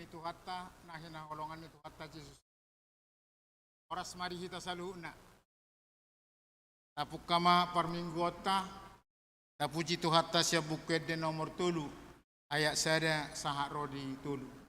ni Tuhatta, na hinaholongan ni Tuhatta Jesus. Oras mari hita saluna. Tapuk kama parminggota, tapuji Tuhatta siya buked de nomor 3, ayat sada sahak rodi 3.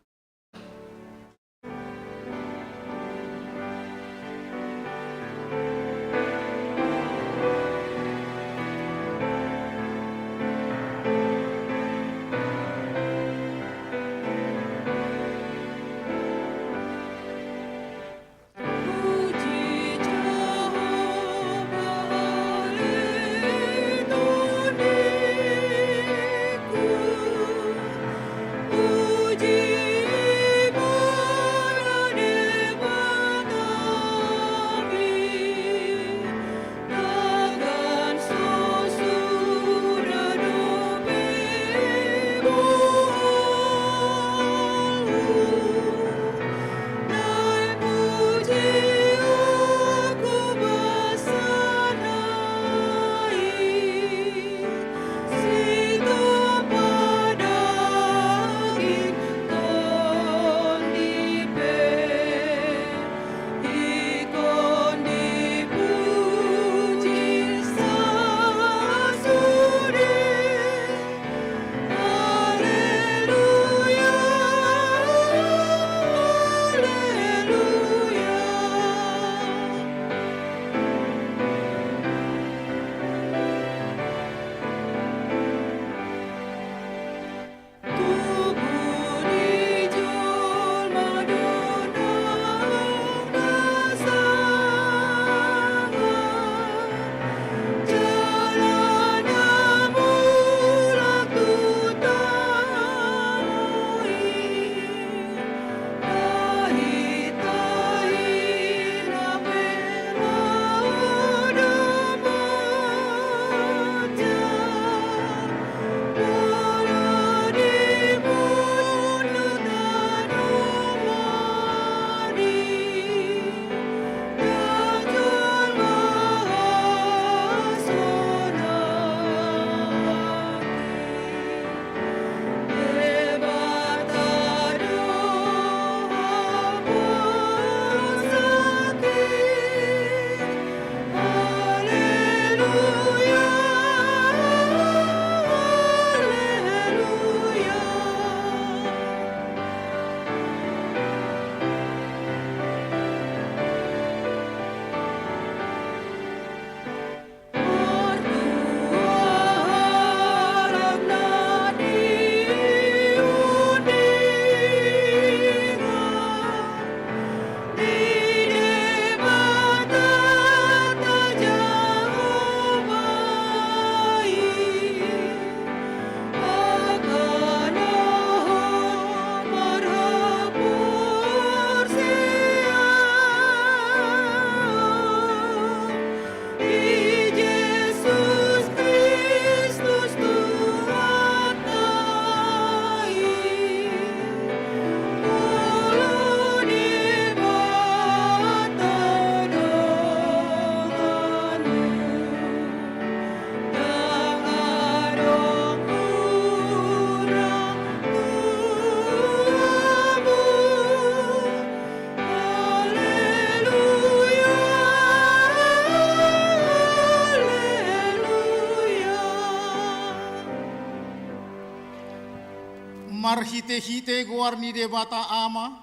Marhite-hite goar ni debata ama,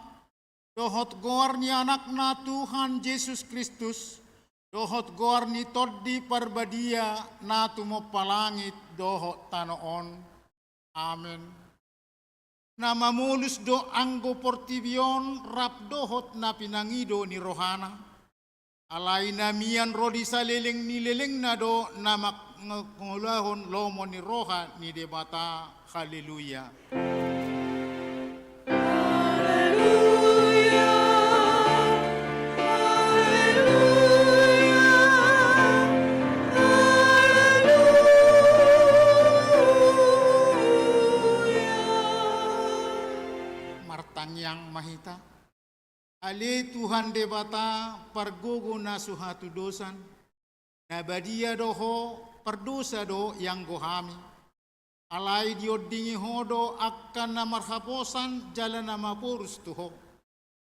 dohot goar ni anak na Tuhan Yesus Kristus, dohot goar ni toddi parbadia na tumo palangit dohot tanoon. Amen. Na mamulus do anggo portibion rap dohot na pinangido ni rohana. Alay na miyan rodi sa leleng ni leleng na do na makngulahon lomo ni roha ni debata. Haleluya. Martangyang mahita. Ali Tuhan debata pargogo na suhatu dosan. Nabadia doho perdosa do yang gohami. alai diodingi hodo akan namarhaposan jalan nama purus tuho.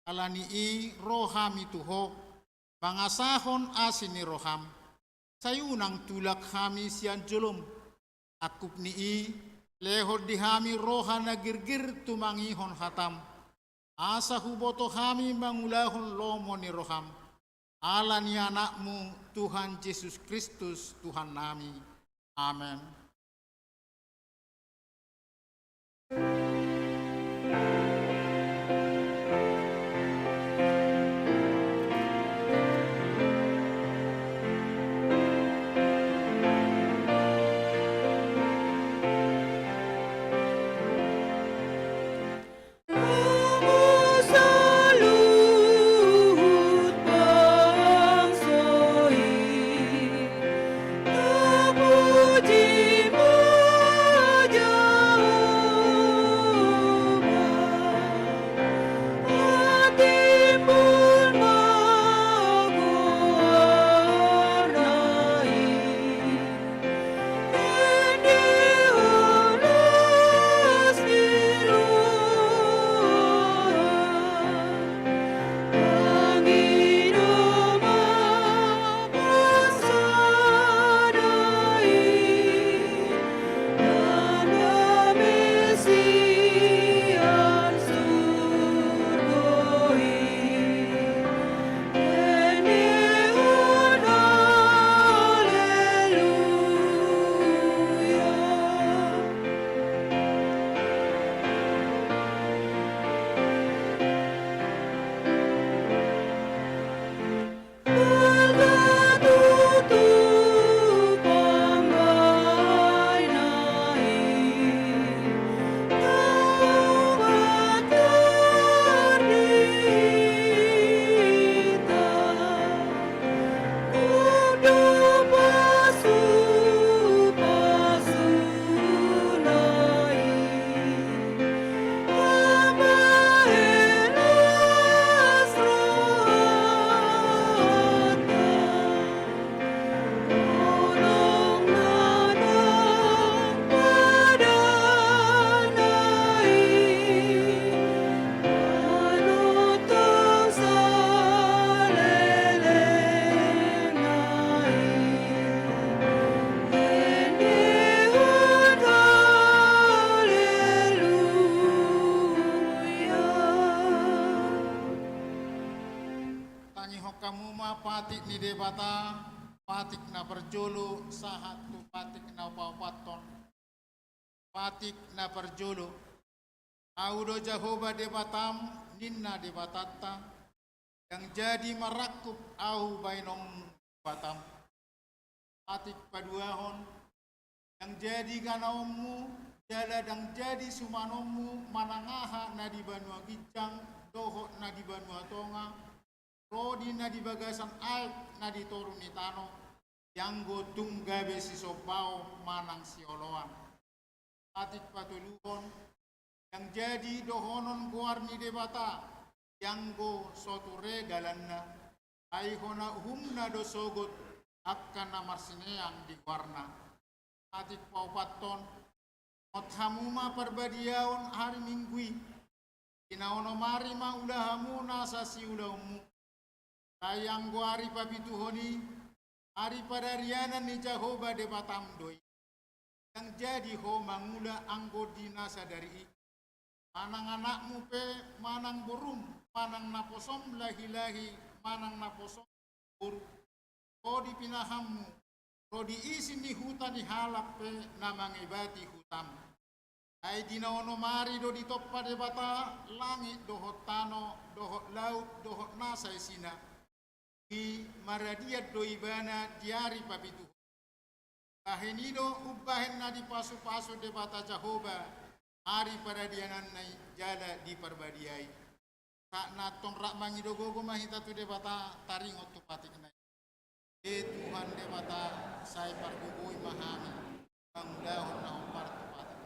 Alani i rohami tuho, bangasahon asini roham. Sayunang tulak kami sian julum. Akup ni i, lehod dihami rohana girgir tumangihon hatam. Asa huboto kami mangulahon lomo ni roham. Alani anakmu Tuhan Yesus Kristus Tuhan nami. Amen. Patik ni debata, patik na perjolo, sahat tu patik na papaton, patik na perjolo. Audo Jehovah debatam, ninna debatata, yang jadi merakup au bainom batam. Patik paduahon, yang jadi kanaomu, jala dan jadi sumanomu, manangaha na di banua gijang, dohot na di banua tonga, rodi na di bagasan aik na di toruni tano, yang go tunggabe si sopao manang si oloan. Patik patuluhon, yang jadi dohonon guarni debata, yang go soture galanna, aihona humna dosogot akan namarsineang di warna. Patik paupaton, mothamuma perbadiaon hari minggui, inaono mari ma ulahamu nasa si ulahmu. Sayang go hari papituhoni, hari pada rianan ni Jehovah debatam doi. Yang jadi ho mangula anggo dinasa dari ik. Manang anakmu pe, manang borum, manang naposom lahi-lahi, manang naposom buru. Rodi pinahammu, rodi isin di hutan di halap pe, namang ibati hutam. Ay dinaono mari do di toppa debata, langit dohot tano, dohot laut, dohot nasa isina. Di maradiat do ibana diari papitu. Kahenido ubbahen na di pasu-pasu debata Jehovah, hari paradianan nai jala di perbadiai. Kak natong rak mangido gogo mahita tu debata taringot tu patik nai. Tuhan debata saya pargugui mahami, mangudahon na umpar tu patik.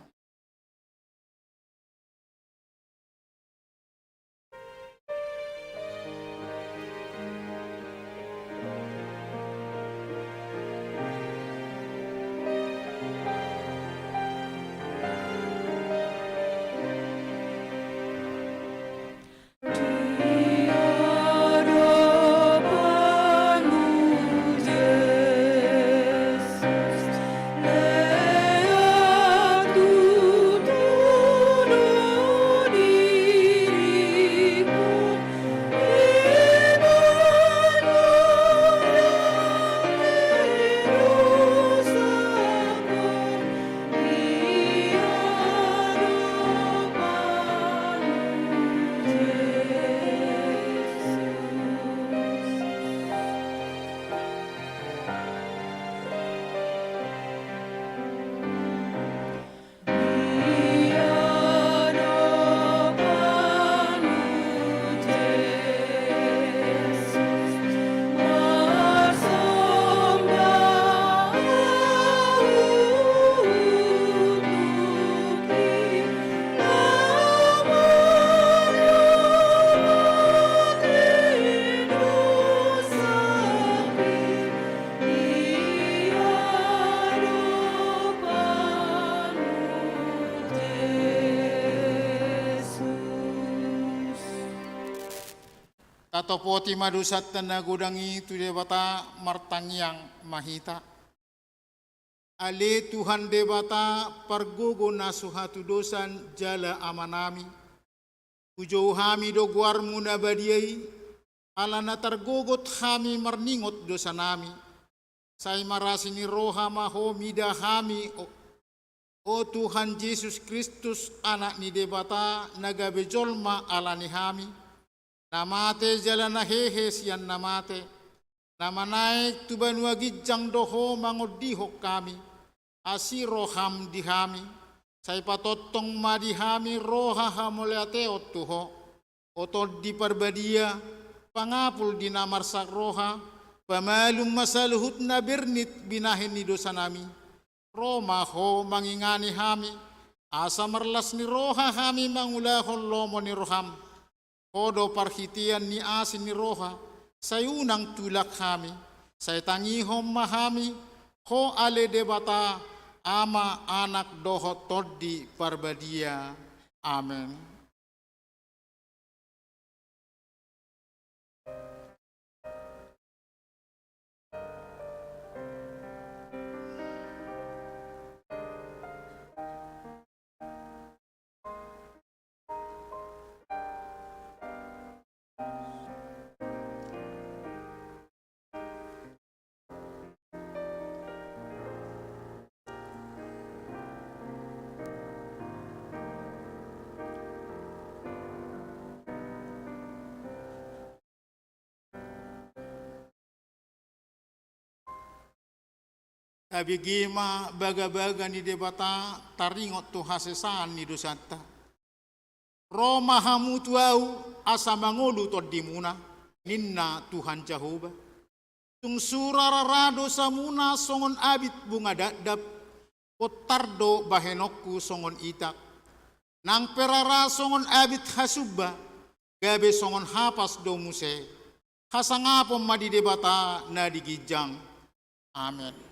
Tatopoti madusat na nagudangi tu debata martangyang mahita. Ale Tuhan debata pargogo na suhatu dosan jala amanami. Ujau hami do guarmu na badiai, ala na targogot hami marningot dosa nami. Say marasini roha maho mida hami o Tuhan Yesus Kristus anak ni debata nagabejolma ala ni hami. Namate jala na hehe siyan namate. Namanaik tubanua gijang doho mangodihok kami. Asi roham dihami. Say patotong madihami roha hamuleate otuho. Otod di parbadia. Pangapul di namarsak roha. Pamalum masaluhut na bernit binahin ni dosa nami. Roma ho mangingani hami. Asa marlas ni roha hami mangulahon lomo ni roham. Kodo parhitian ni asin ni roha. Sayunang tulak hami. Say tangihom mahami. Ho ale debata. Ama anak doho toddi parbadia. Amen. Abigima baga-baga ni debata taringot tu hasesaan ni dosata. Roma hamu tuau asa mangolu todimuna ninna Tuhan Jehovah. Tung surarara dosa muna songon abit bunga dadap potardo bahenokku songon itak. Nang perara songon abit hasubba gabe songon hapas do muse. Hasangapom madi debata na digijang. Amen.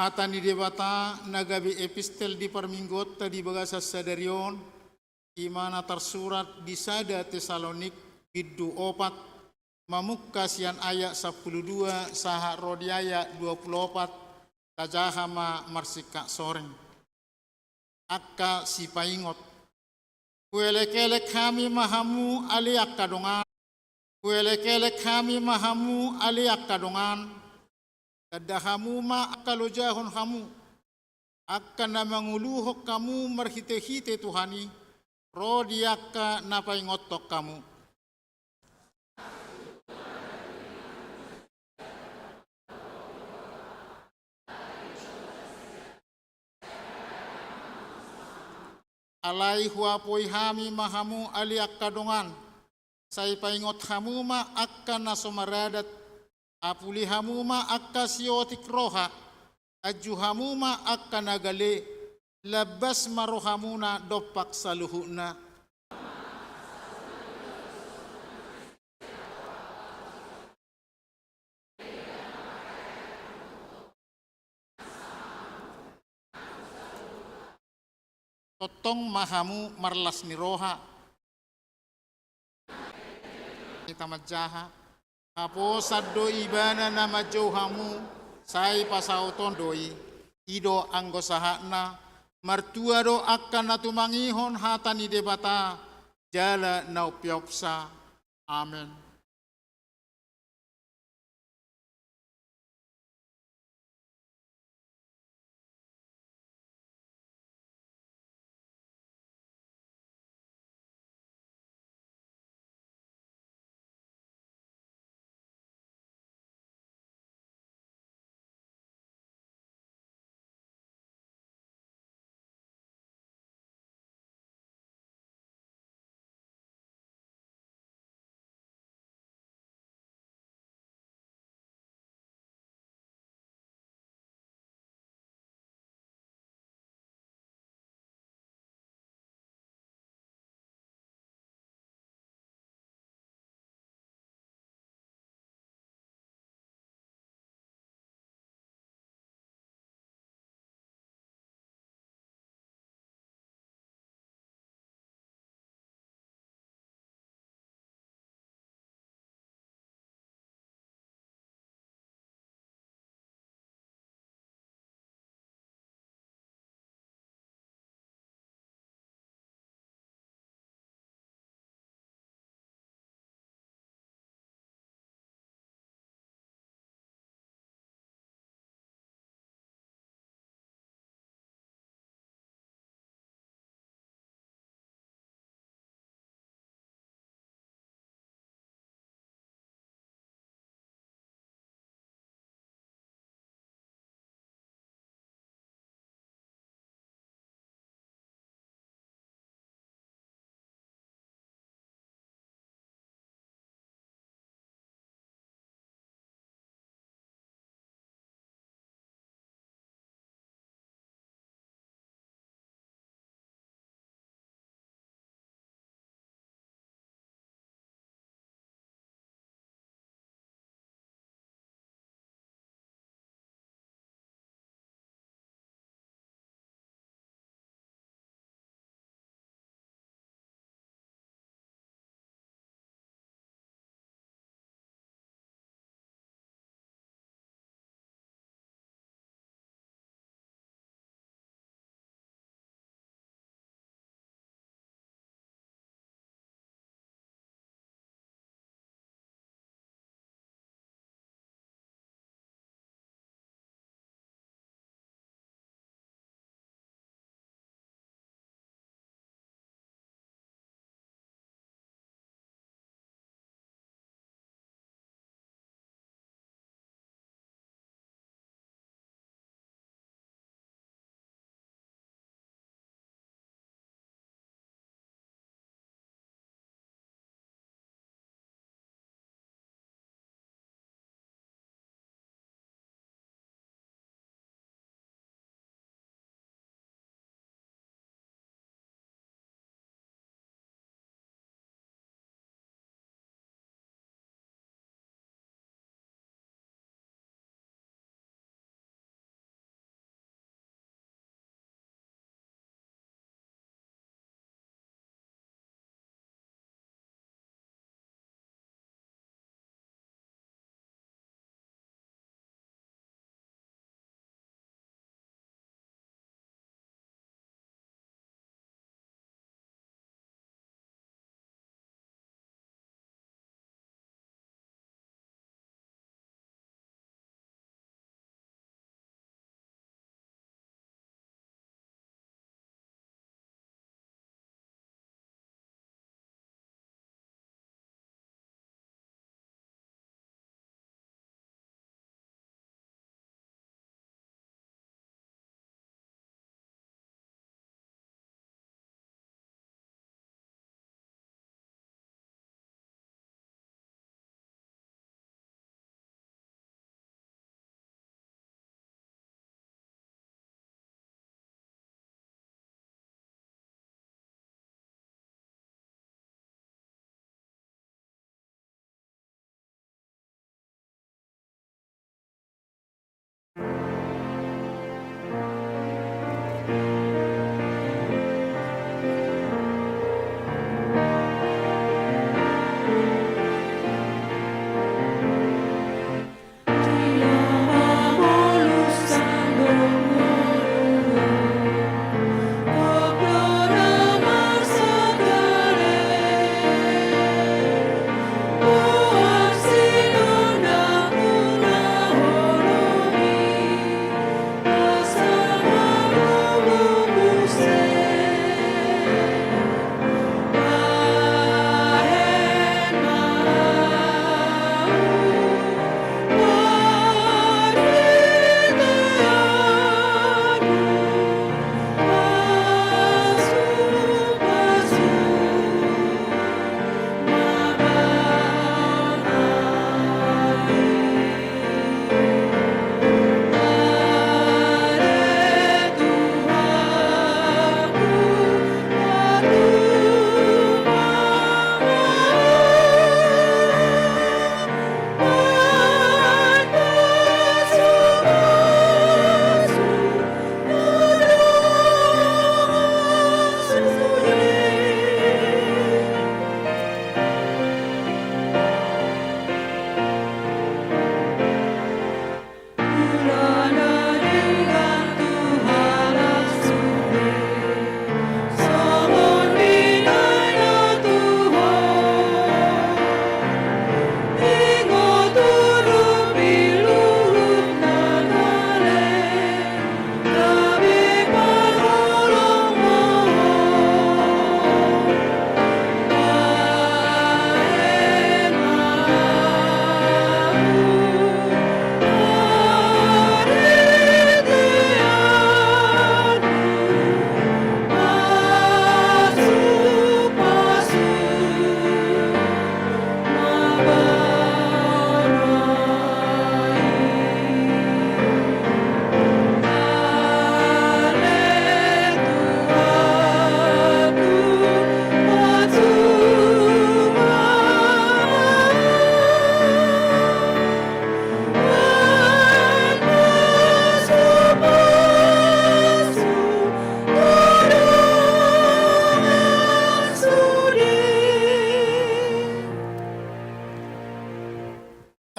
Hata ni debata nagabi epistel di parminggot tadi bagasa sadarion imana tersurat di sada Tesalonik biddu 4 mamukka sian ayat 12 saha rodiaya 24 tajahama marsika soreng akka si paingot kuelek-elek kami mahamu ali akka dongan kuelek-elek kami mahamu ali akka dongan kadahamu ma akalojahon hamu akan na manguluhok kamu marhite-hite Tuhani rodi akka napaingotok kamu. Alai huapoi hami mahamu ali akka dongan say paingot hamu ma akka nasomaradat apuli hamuma akka siotik roha, aju hamuma akka nagale, labas marohamuna dopak saluhuna. totong mahamu marlas ni roha. Kita majaha. Apo saddo ibana nama jauhamu, sai pasau tondoi, ido anggo sahakna, martua do akan natu mangihon hatani debata, jala nau piopsa. Amen.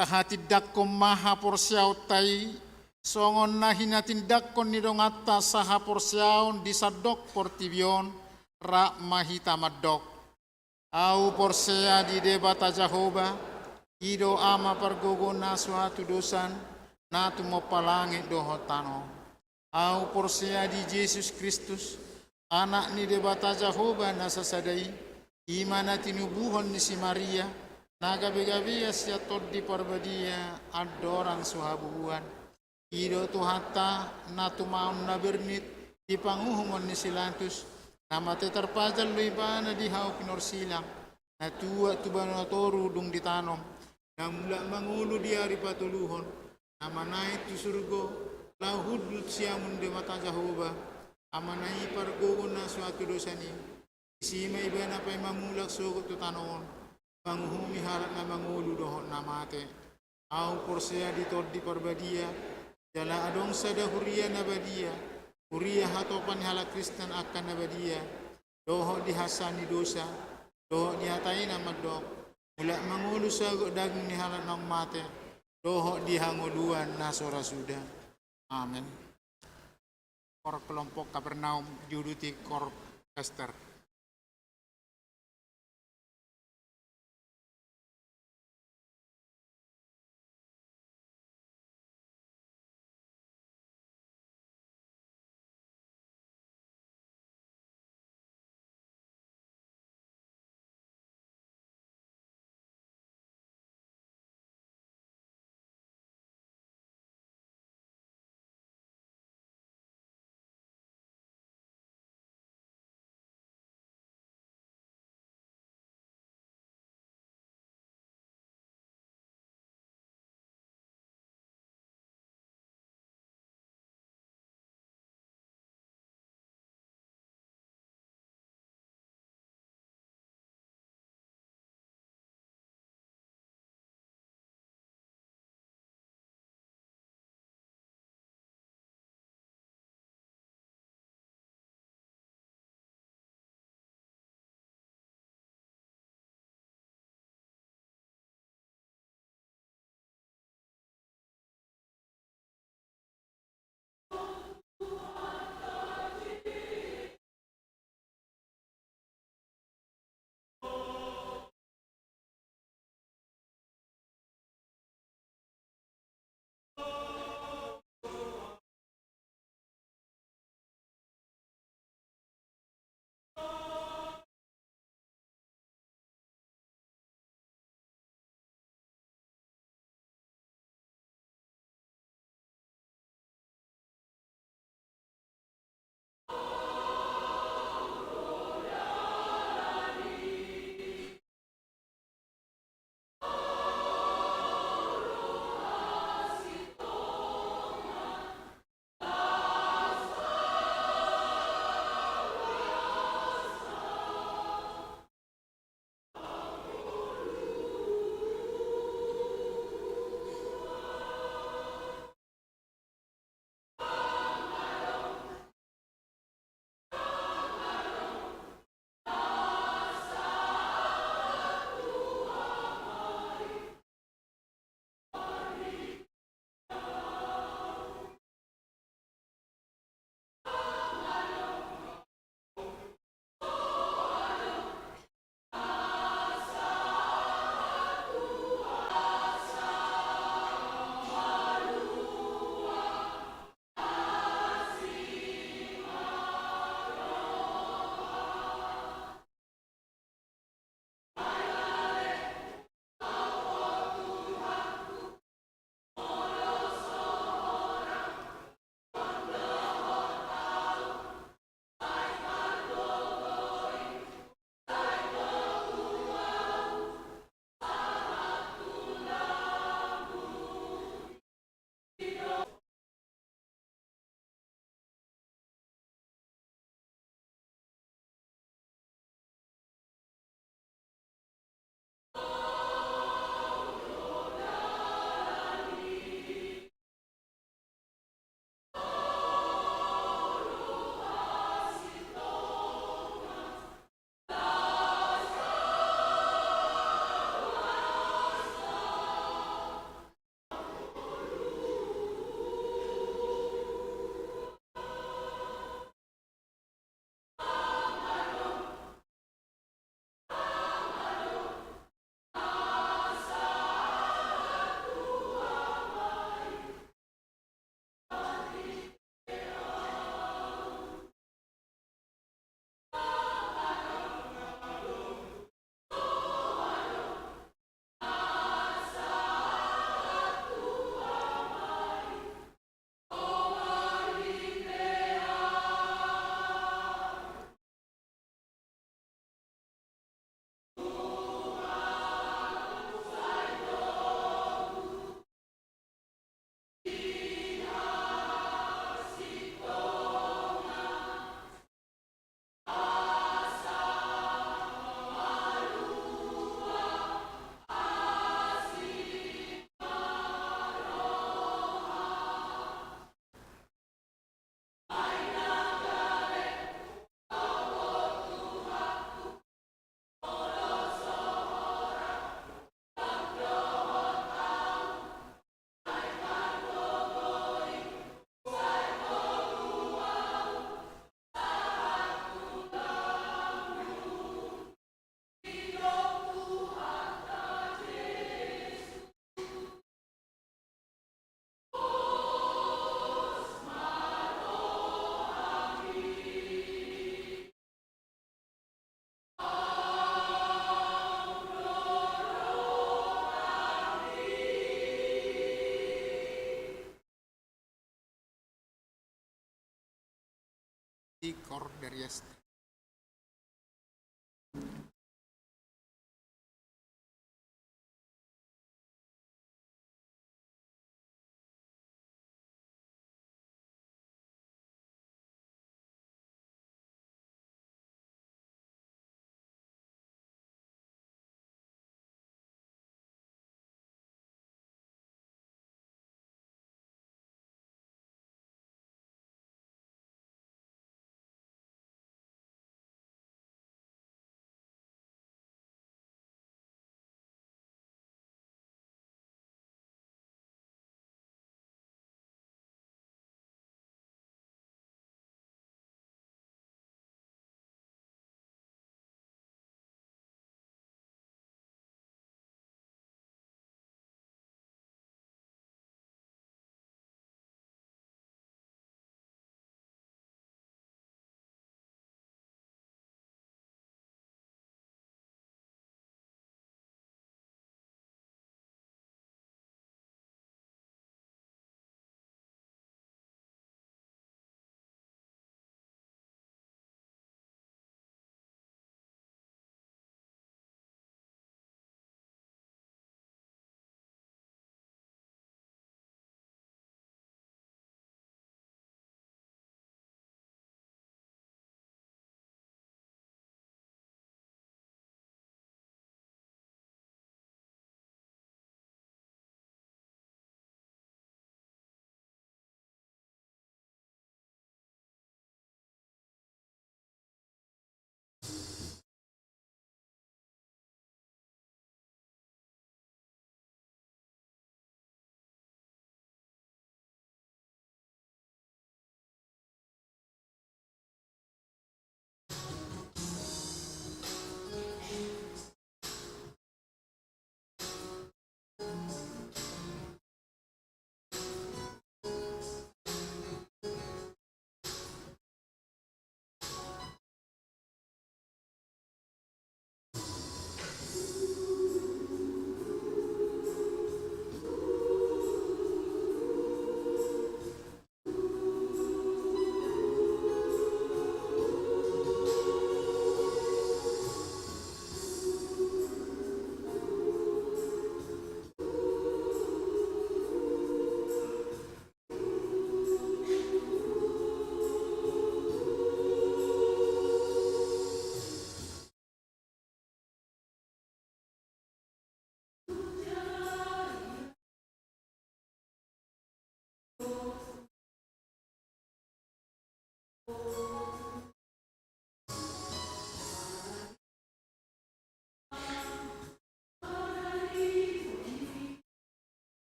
tahatidakkon maha porsiaw tay, songon na hinatindakkon nidong atta saha porsiaon disadok portibion, ra mahita madok. Au porsea di debata Jehovah, ido ama pargogo na suatu dosan, na tumopalangi dohotano. Au porsea di Yesus Kristus, anak ni debata Jehovah na sasadai, imana tinubuhon ni si Maria, na gabi-gabi siya di parbadia adoran suhabuhan. Ido tuhata na tumaon na bernit di panguhumon ni silantus, na mateterpajal luibana di hau pinorsilang, na tua tubano toru dung ditanom, na mula mangulo di hari patuluhon, na manai tu surgo, lahudut siamun de mata Jehovah, amanai pargogo na suatu dosani, isi may iba na pa'y mamulak sugot tutanon, panguhumi harat na mangulo dohon na mate, au porsea di tordi parbadia, jala adong sada huria na badia, huria hatopan halak Kristen akan na badia, doho di hasani dosa, doho di hatai na magdok, mula mangulo sagot daging ni halat ng mate, doho di hanguluan na sorasuda. Amen. Kor kelompok Kapernaum juduti kor Esther. di Corderias.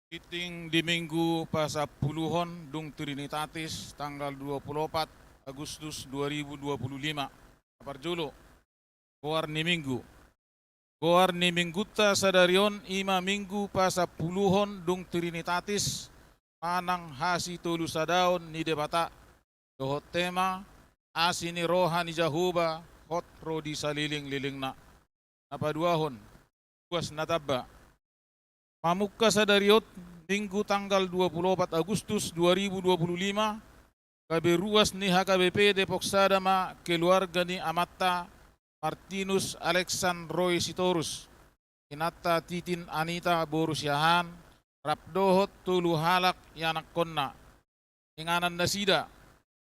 Iting di Minggu pasapuluhon dung Trinitatis tanggal 24 Agustus 2025. Aparjulo, Goar ni Minggu. Goar ni Mingguta sadarion ima Minggu pasapuluhon dung Trinitatis manang hasi tulu sadaon ni debata dohot tema asini rohani Jahoba hot rodi saliling-lilingna. Napaduahon, kuas nataba. Pamukka sadariot Minggu tanggal 24 Agustus 2025 kabe ruas ni HKBP Depok Sadama keluarga ni Amatta Martinus Alexandroy Sitorus Inata Titin Anita Borusyahan Rapdohot Tulu Halak Yanak Konna Inganan Nasida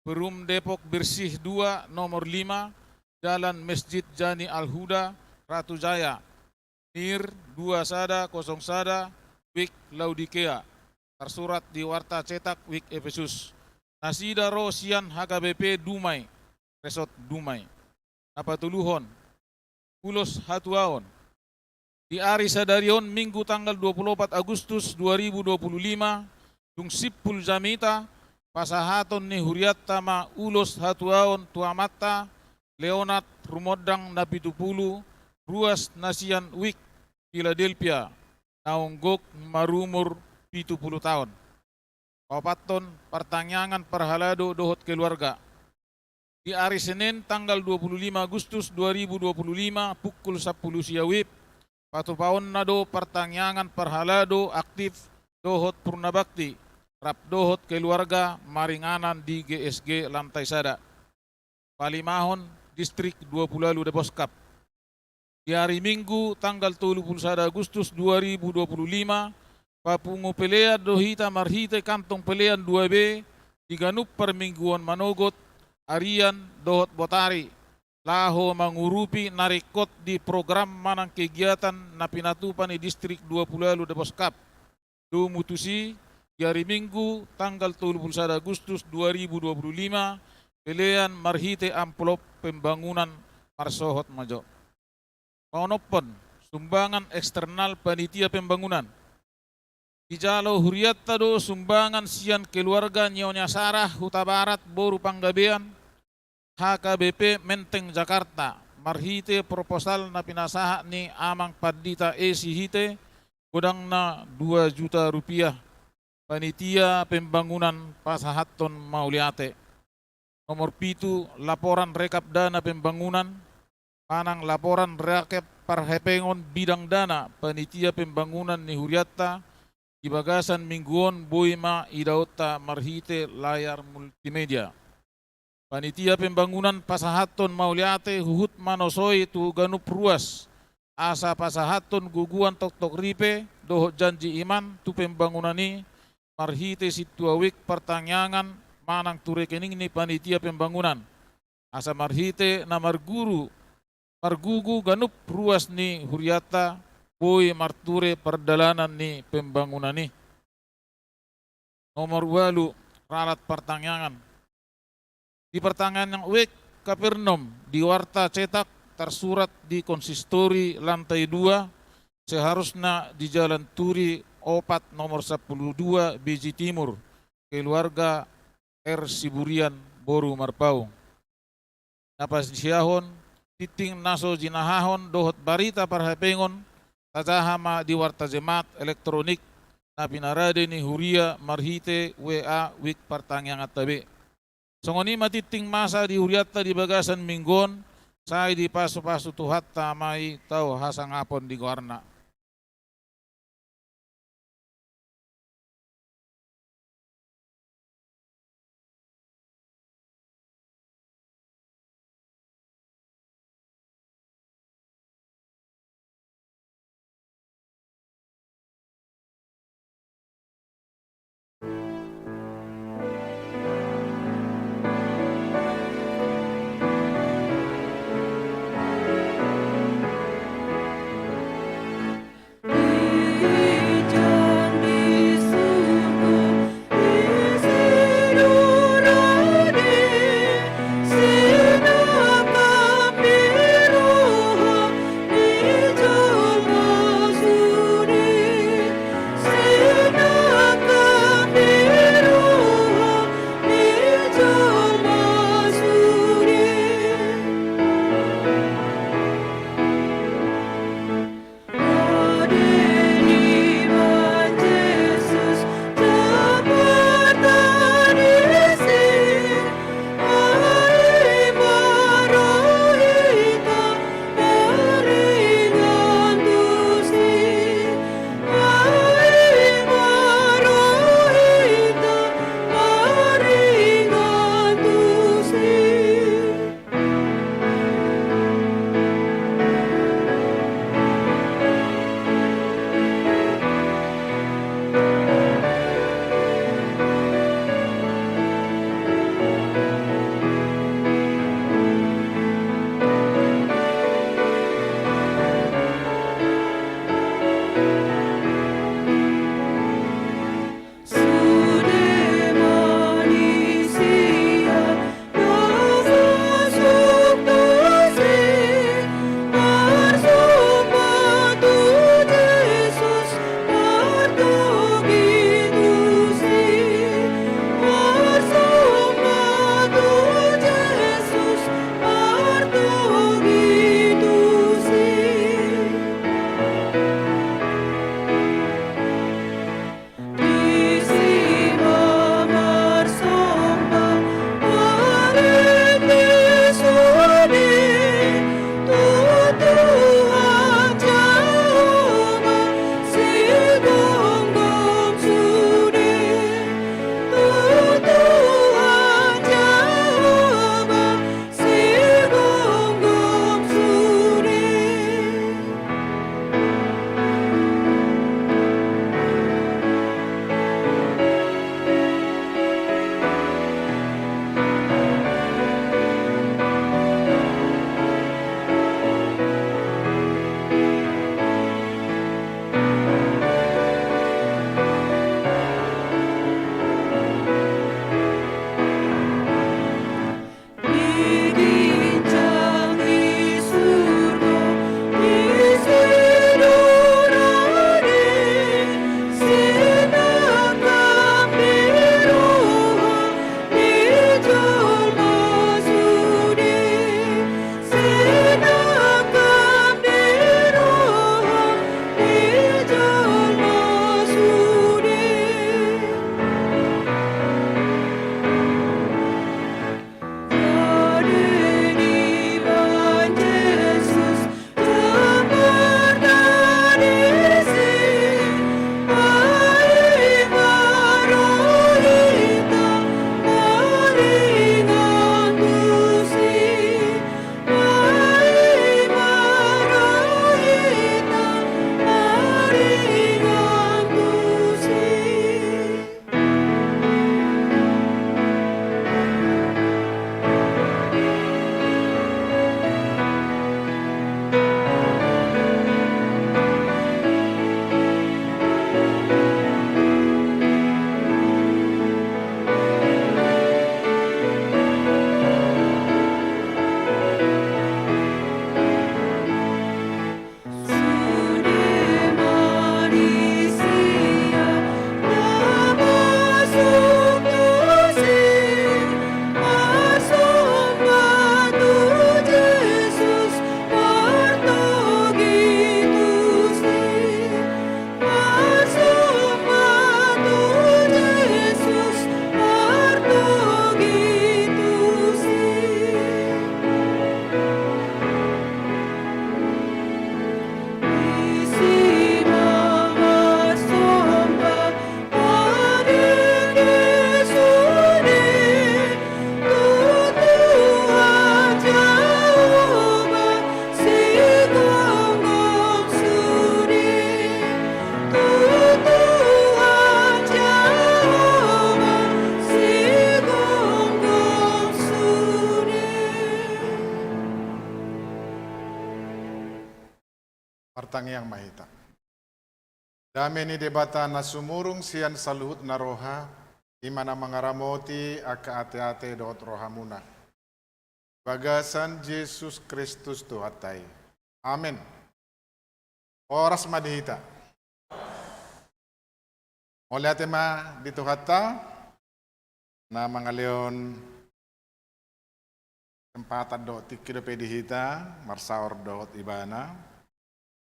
Perum Depok Bersih 2 nomor 5 Jalan Masjid Jani Al-Huda Ratu Jaya Nir 2 Sada 0 Sada Wik Laudikea tersurat di Warta Cetak Wik Efesus Nasida Rosian HKBP Dumai Resort Dumai Napatuluhon Pulos Hatuaon di Ari Sadarion Minggu tanggal 24 Agustus 2025 Dung Sipul Jamita Pasahaton ni Huriat Tama Ulos Hatuaon Tuamata Leonat Rumodang Napitupulu Ruas Nasian Wik Philadelphia naunggok marumur 70 tahun. Papaton pertanyaan perhalado dohot keluarga. Di hari Senin tanggal 25 Agustus 2025 pukul 10 siawip patupaon nado pertanyaan perhalado aktif dohot Purnabakti rap dohot keluarga maringanan di GSG Lantai Sada. Palimahon Distrik 20 Deposkap. Di hari Minggu tanggal 31 Agustus 2025 papungu pelea dohita marhite kantong pelean 2B diganup permingguan manogot arian dohot botari laho mangurupi narikot di program manang kegiatan na pinatupan di Distrik 20 Deposkap. Dumutusi di hari Minggu tanggal 31 Agustus 2025 pelean marhite amplop pembangunan Marsohot Majo. Paunopon, sumbangan eksternal panitia pembangunan. Di Jalo Huriat tado sumbangan sian keluarga Nyonya Sarah Huta Barat Boru Panggabean HKBP Menteng Jakarta. Marhite proposal na pinasaha ni Amang Padita Sihite godang na 2 juta rupiah. Panitia pembangunan Pasahaton Mauliate. Nomor 7 laporan rekap dana pembangunan. Panang laporan rakyat parhepengon bidang dana panitia pembangunan ni Huriatta di bagasan mingguon Boima Idauta Marhite layar multimedia. Panitia pembangunan Pasahaton Mauliate huhut manosoi tu ganup ruas asa Pasahaton guguan tok ripe dohot janji iman tu pembangunan ni Marhite situawik pertanyaan manang tu rekening ni panitia pembangunan asa Marhite na margugu ganup ruas ni Huriata boy marture perdalanan ni pembangunan ni. Nomor 8 ralat pertanyaan. Di pertanyaan yang wek Kapernaum di Warta Cetak tersurat di konsistori lantai 2 seharusnya di Jalan Turi Opat nomor 12 Biji Timur keluarga R. Siburian Boru Marpaung. Napas siahon titing naso jinahahon dohot barita parhapengon tajahama di Warta Jemaat elektronik na pinarade ni Huria Marhite WA wik pertanyaan tabe. Songoni matiting masa di Huriata di bagasan minggon say di pasu-pasu tuhat tamai tau hasangapon di Goarna. Sang Hyang Mahita. Dami ni debata na sumurong siyan sa luhut na roha, imana mangaramoti aka ate-ate doot roha muna. Bagasan Jesus Kristus Tuhatay. Amen. Oras madihita. Oleh tema dito hata na mga leon tempatan do tikido pedihita marsaor doot ibana.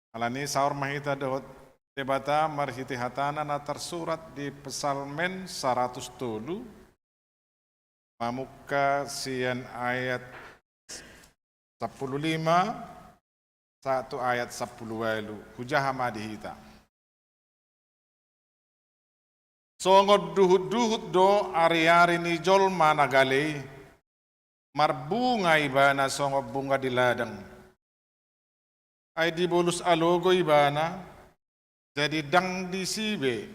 Alani saur mahita doot debata marhiti hatana na tersurat di Psalmen 107 mamuka sian ayat 15 satu ayat 10 hujah madihita. Songod duhut-duhut do ari-ari ni jolma nagale marbunga ibana songod bunga di ladang. Ay di bolus alogo ibana jadi dang di sibe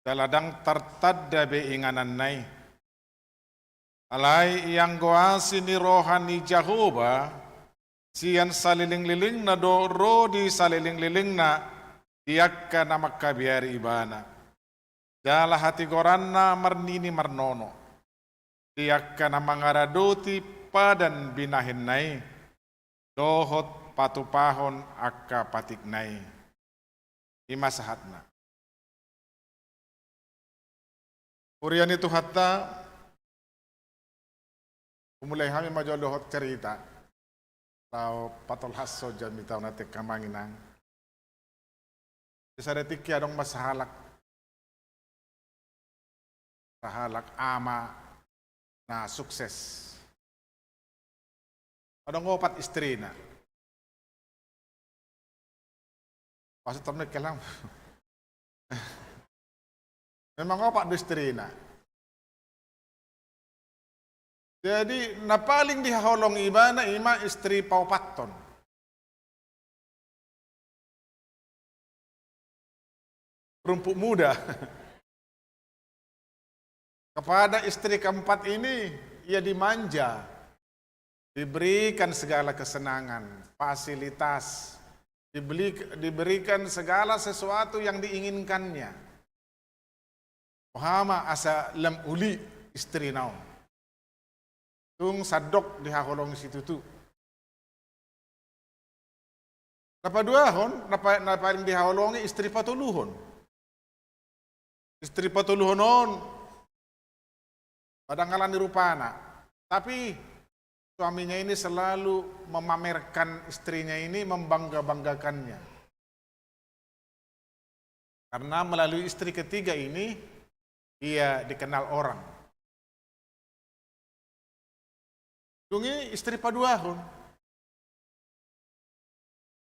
daladang tertadda be inganan nai. Alai yang goasi ni rohani Jehovah sian saliling-liling na do ro di saliling-liling na diakka na makabiari ibana. Dala hati goranna marnini marnono. Diakka na mangaradoti padan binahin nai. Dohot patupahon akka patik nai. Ima sahatna. Urian itu hatta umulai kami maju dohot cerita. Lau patol hasso jami tau nate kamanginang. Bisa detik ya dong masahalak. Sahalak ama na sukses. Adong opat istri na. Pasal ternak kelang. Memang opat istri na. Jadi na paling dihaholong ibana ima istri paupaton. Rumput muda. Kepada istri keempat ini ia dimanja, diberikan segala kesenangan, fasilitas, diberikan segala sesuatu yang diinginkannya. Ohama asa lam uli istri naon. Tung sadok dihaholong situ tu. Napa dua hon, napa paling dihaholongi istri patuluhon. Istri patuluhonon kadang-kadang dirupana. Tapi suaminya ini selalu memamerkan istrinya ini, membangga-banggakannya. Karena melalui istri ketiga ini, ia dikenal orang. Dungi istri paduahon.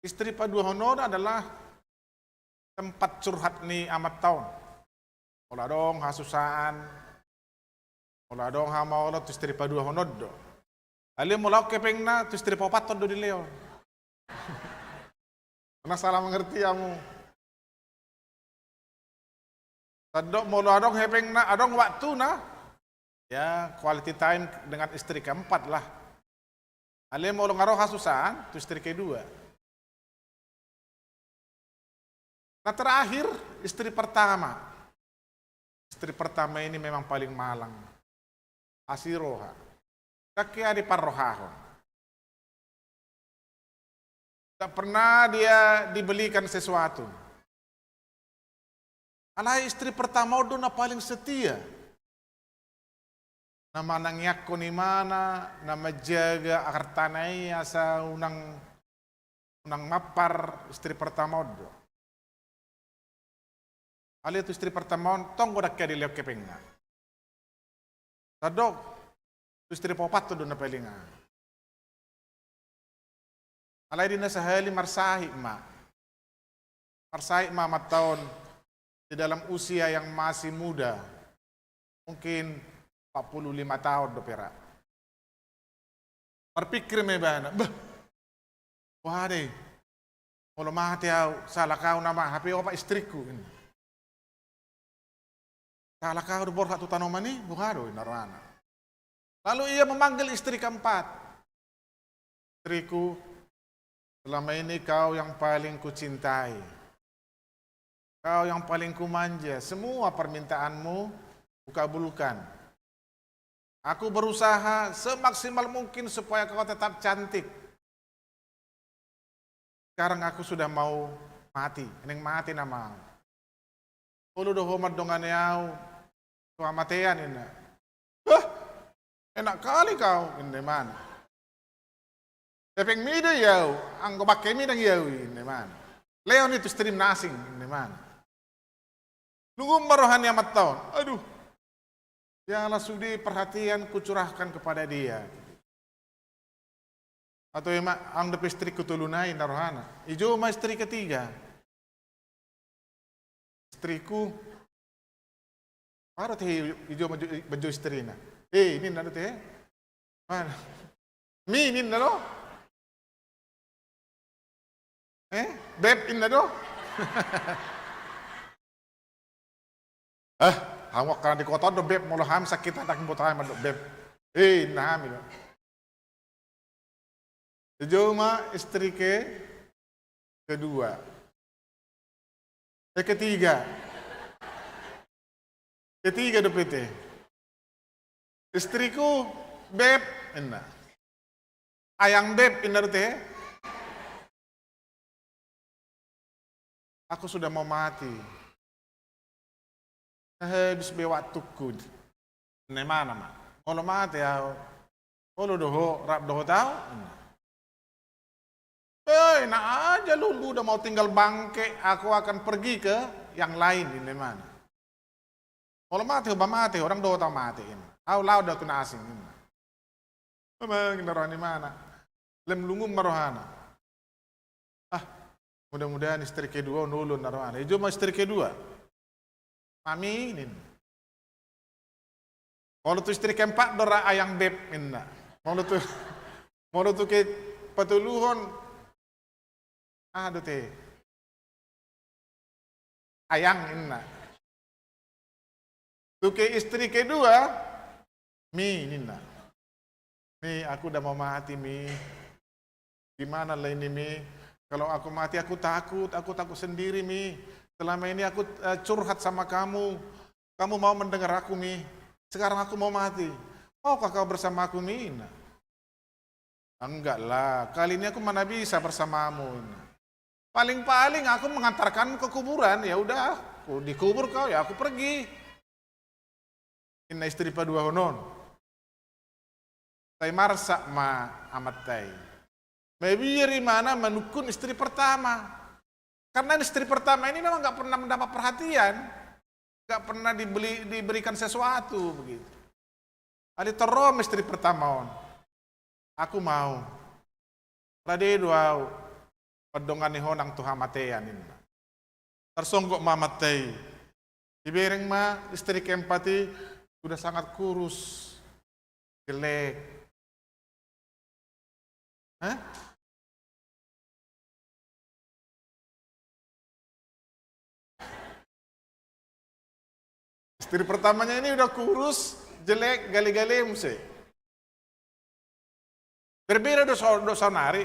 Istri paduahon adalah tempat curhat ni amat tahun. Ola dong hasusaan, ola dong hamaola tu istri paduahon do. Ali mulai kepeng na tu istri papaton do di leo. Karena salah mengerti kamu. Tadok mulai adong kepeng na adong waktu na. Ya quality time dengan istri keempat lah. Ali mulai ngaroh hasusan tu istri kedua. Nah terakhir istri pertama. Istri pertama ini memang paling malang. Asiroha. Kaki di parrohahon. Tak pernah dia dibelikan sesuatu. Alah istri pertama itu paling setia. Nama nangyak ko ni mana, nama jaga hartanai asa unang mapar istri pertama itu. Ali itu istri pertama tong godak kaya dilihat kepengna. Tadok istri popat tu na pelinga. Alai dina sahali marsahi ma. Marsahi ma tahun di dalam usia yang masih muda. Mungkin 45 tahun do pera. Berpikir mebana, bah. Wah deh. Kalau mati salah kau nama HP opa istriku ini. Salah kau bor satu tanaman ni, bukan narwana. Lalu ia memanggil istri keempat. Istriku, Selama ini kau yang paling kucintai. Kau yang paling kumanja. Semua permintaanmu kukabulkan. Aku berusaha semaksimal mungkin supaya kau tetap cantik. Sekarang aku sudah mau mati. Neng mati nama. Ulu doh homat dongan yau. Tua matean ini. Enak kali kau. Ini mana? Tepeng mida yau. Anggo pakai midang yau. Ini mana? Leon itu stream nasing. Ini mana? Nunggu merohani amat tahun. Aduh. Janganlah sudi perhatian kucurahkan kepada dia. Atau emak ang depe istri kutulunai narohana. Ijo ma istri ketiga. Istriku para teh ijo baju istrina. Ini nado teh. Mana? Mi ini nado. Beb ini nado. Hawak karena di kota do beb mula ham sakit anak botah do beb. Nah mi. Sejauh istri kedua. Ketiga do PT. Istriku beb enak. Ayang beb enak teh. Aku sudah mau mati. Habis waktuku. Ne mana mah? Kalau mati ya. Kalau doho rap doho tahu. Enak aja lu udah mau tinggal bangke, aku akan pergi ke yang lain ini mana. Kalau mati, orang doa tahu mati ini. Lau udah kena asing ini. Memang ini mana? Lem lungum marohana. Mudah-mudahan istri kedua nulun narohana. Ijo mah istri kedua. Mami ini. Kalau tuh istri keempat dora ayang beb ini. Mau tuh ke petuluhon. Aduh teh. Ayang inna. Tuke istri kedua, mi inna. Mi, aku udah mau mati mi. Gimana lah ini mi? Kalau aku mati aku takut sendiri mi. Selama ini aku curhat sama kamu. Kamu mau mendengar aku mi. Sekarang aku mau mati. Maukah kau bersama aku mi? Inna. Enggak lah, kali ini aku mana bisa bersamamu. Inna. Paling-paling aku mengantarkan ke kuburan, ya udah, dikubur kau ya aku pergi. Inna istri padua honon. Tai marsak ma amat tai. Mebiri mana menukun istri pertama. Karena istri pertama ini memang nggak pernah mendapat perhatian, nggak pernah diberikan sesuatu begitu. Ali terom istri pertama on. Aku mau. Rade dua. Pedongan ni honang tuha matean ini. Tersonggok mamatei. Ibereng ma istri keempati sudah sangat kurus, jelek. Istri pertamanya ini udah kurus, jelek, gali-gali muse. Berbeda dosa nari,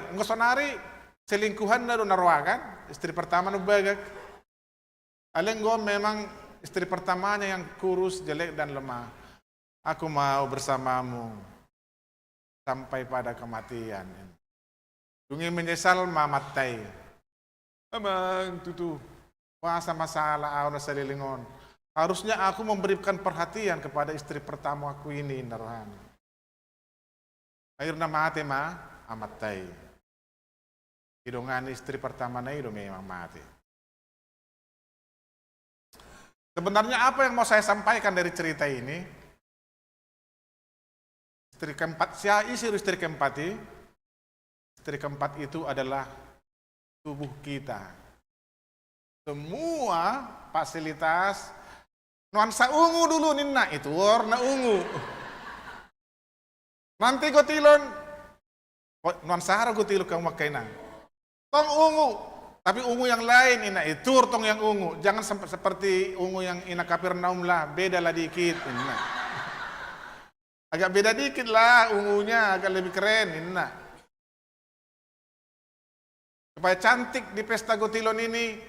selingkuhan na narwagan, istri pertama nubagak. Alenggo memang istri pertamanya yang kurus, jelek dan lemah. Aku mau bersamamu sampai pada kematian. Dungi menyesal mamatay. Abang tutu, masa masalah aku na salilingon. Harusnya aku memberikan perhatian kepada istri pertama aku ini, narohani. Akhirnya mati amatay. Hidungan istri pertama na itu memang mati. Sebenarnya apa yang mau saya sampaikan dari cerita ini? Istri keempat, istri keempat itu adalah tubuh kita. Semua fasilitas nuansa ungu dulu nina itu warna ungu. Nanti gotilon nuansa hara gotilon kamu makainan. Tong ungu, tapi ungu yang lain ina itu tong yang ungu. Jangan seperti ungu yang ina Kapernaum lah, beda lah dikit ina. Agak beda dikit lah ungunya, agak lebih keren ina. Supaya cantik di pesta Gotilon ini,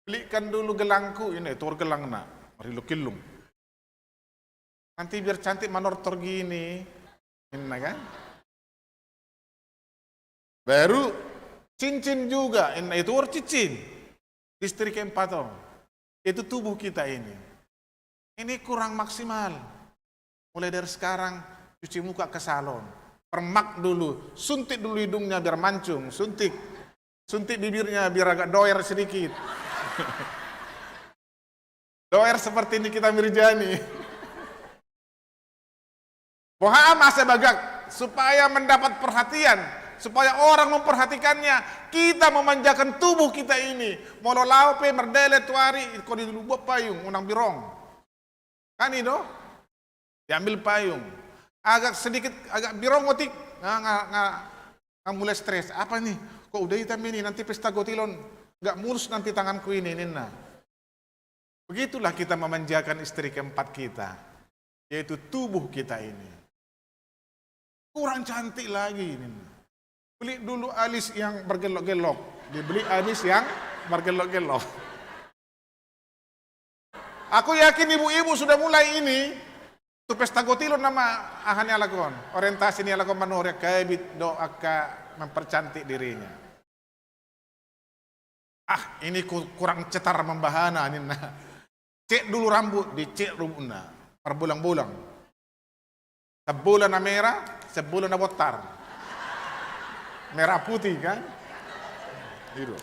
belikan dulu gelangku. Ini, tur gelang na. Marilu kilung. Nanti biar cantik manortor gini. Ini kan. Baru cincin juga. Ini itu cincin. Istri keempat. Itu tubuh kita ini. Ini kurang maksimal. Mulai dari sekarang, cuci muka ke salon. Permak dulu. Suntik dulu hidungnya biar mancung. Suntik bibirnya biar agak doer sedikit. Doer seperti ini kita Mirjani. Bohama sebagak supaya mendapat perhatian, supaya orang memperhatikannya. Kita memanjakan tubuh kita ini. Molo laupe merdele tuari ko di dulu payung unang birong. Kan itu? Diambil payung. Agak sedikit agak birong otik. Nggak mulai stres. Apa nih? Kok udah hitam ini nanti pesta Gotilon nggak mulus nanti tanganku ini Nina. Begitulah kita memanjakan istri keempat kita, yaitu tubuh kita ini. Kurang cantik lagi ini. Beli dulu alis yang bergelok-gelok. Dibeli alis yang bergelok-gelok. Aku yakin ibu-ibu sudah mulai ini. Itu pesta Gotilon nama ahannya lakon. Orientasi ini lakon manuria kaibit doa mempercantik dirinya. Ini kurang cetar membahana Nina. Cek dulu rambut, dicek rambutnya. Per bulang-bulang. Sebulan merah, sebulan botar. Merah putih kan? Itu.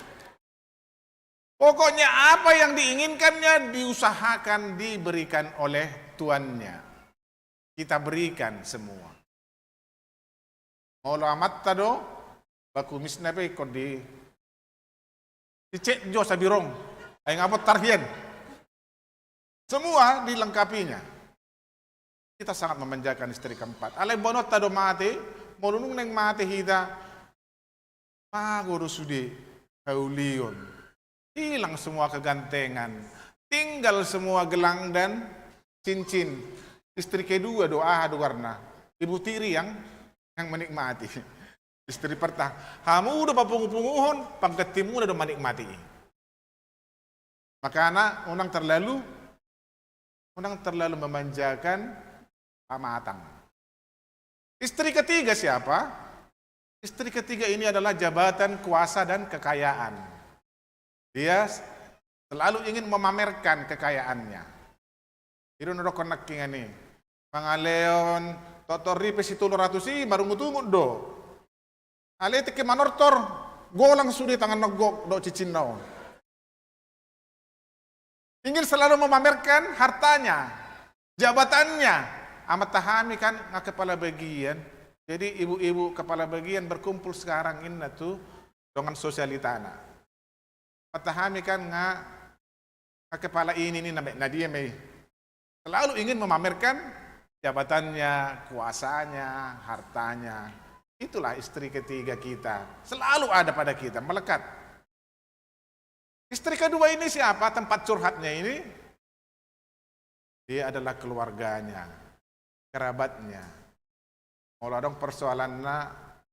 Pokoknya apa yang diinginkannya diusahakan diberikan oleh tuannya. Kita berikan semua. Molo amat tado baku misnape kod dicek jo sabirong. Ay ngapot tarhien. Semua dilengkapinya. Kita sangat memanjakan istri keempat. Alay bonot tado mati, molunung neng mati hita. Maguro sudi kaulion. Hilang semua kegantengan. Tinggal semua gelang dan cincin. Istri kedua doa warna. Ibu tiri yang menikmati. Istri pertama, kamu udah papungu-punguhon, pagkatimu udah menikmati. Makanya unang terlalu memanjakan matang. Istri ketiga siapa? Istri ketiga ini adalah jabatan, kuasa, dan kekayaan. Dia selalu ingin memamerkan kekayaannya. Itu nodokon naking ini. Pangaleon, totori pesi 700 baru ngutungud do. Ale tike manortor, golang sudi tangan nogok do cicin naon. Ingin selalu memamerkan hartanya, jabatannya. Amat tahami kan nggak kepala bagian. Jadi ibu-ibu kepala bagian berkumpul sekarang ini tuh dengan sosialitana. Amat tahami kan nggak kepala ini nah dia selalu ingin memamerkan jabatannya, kuasanya, hartanya. Itulah istri ketiga kita. Selalu ada pada kita, melekat. Istri kedua ini siapa? Tempat curhatnya ini. Dia adalah keluarganya. Kerabatnya. Kalau dong persoalannya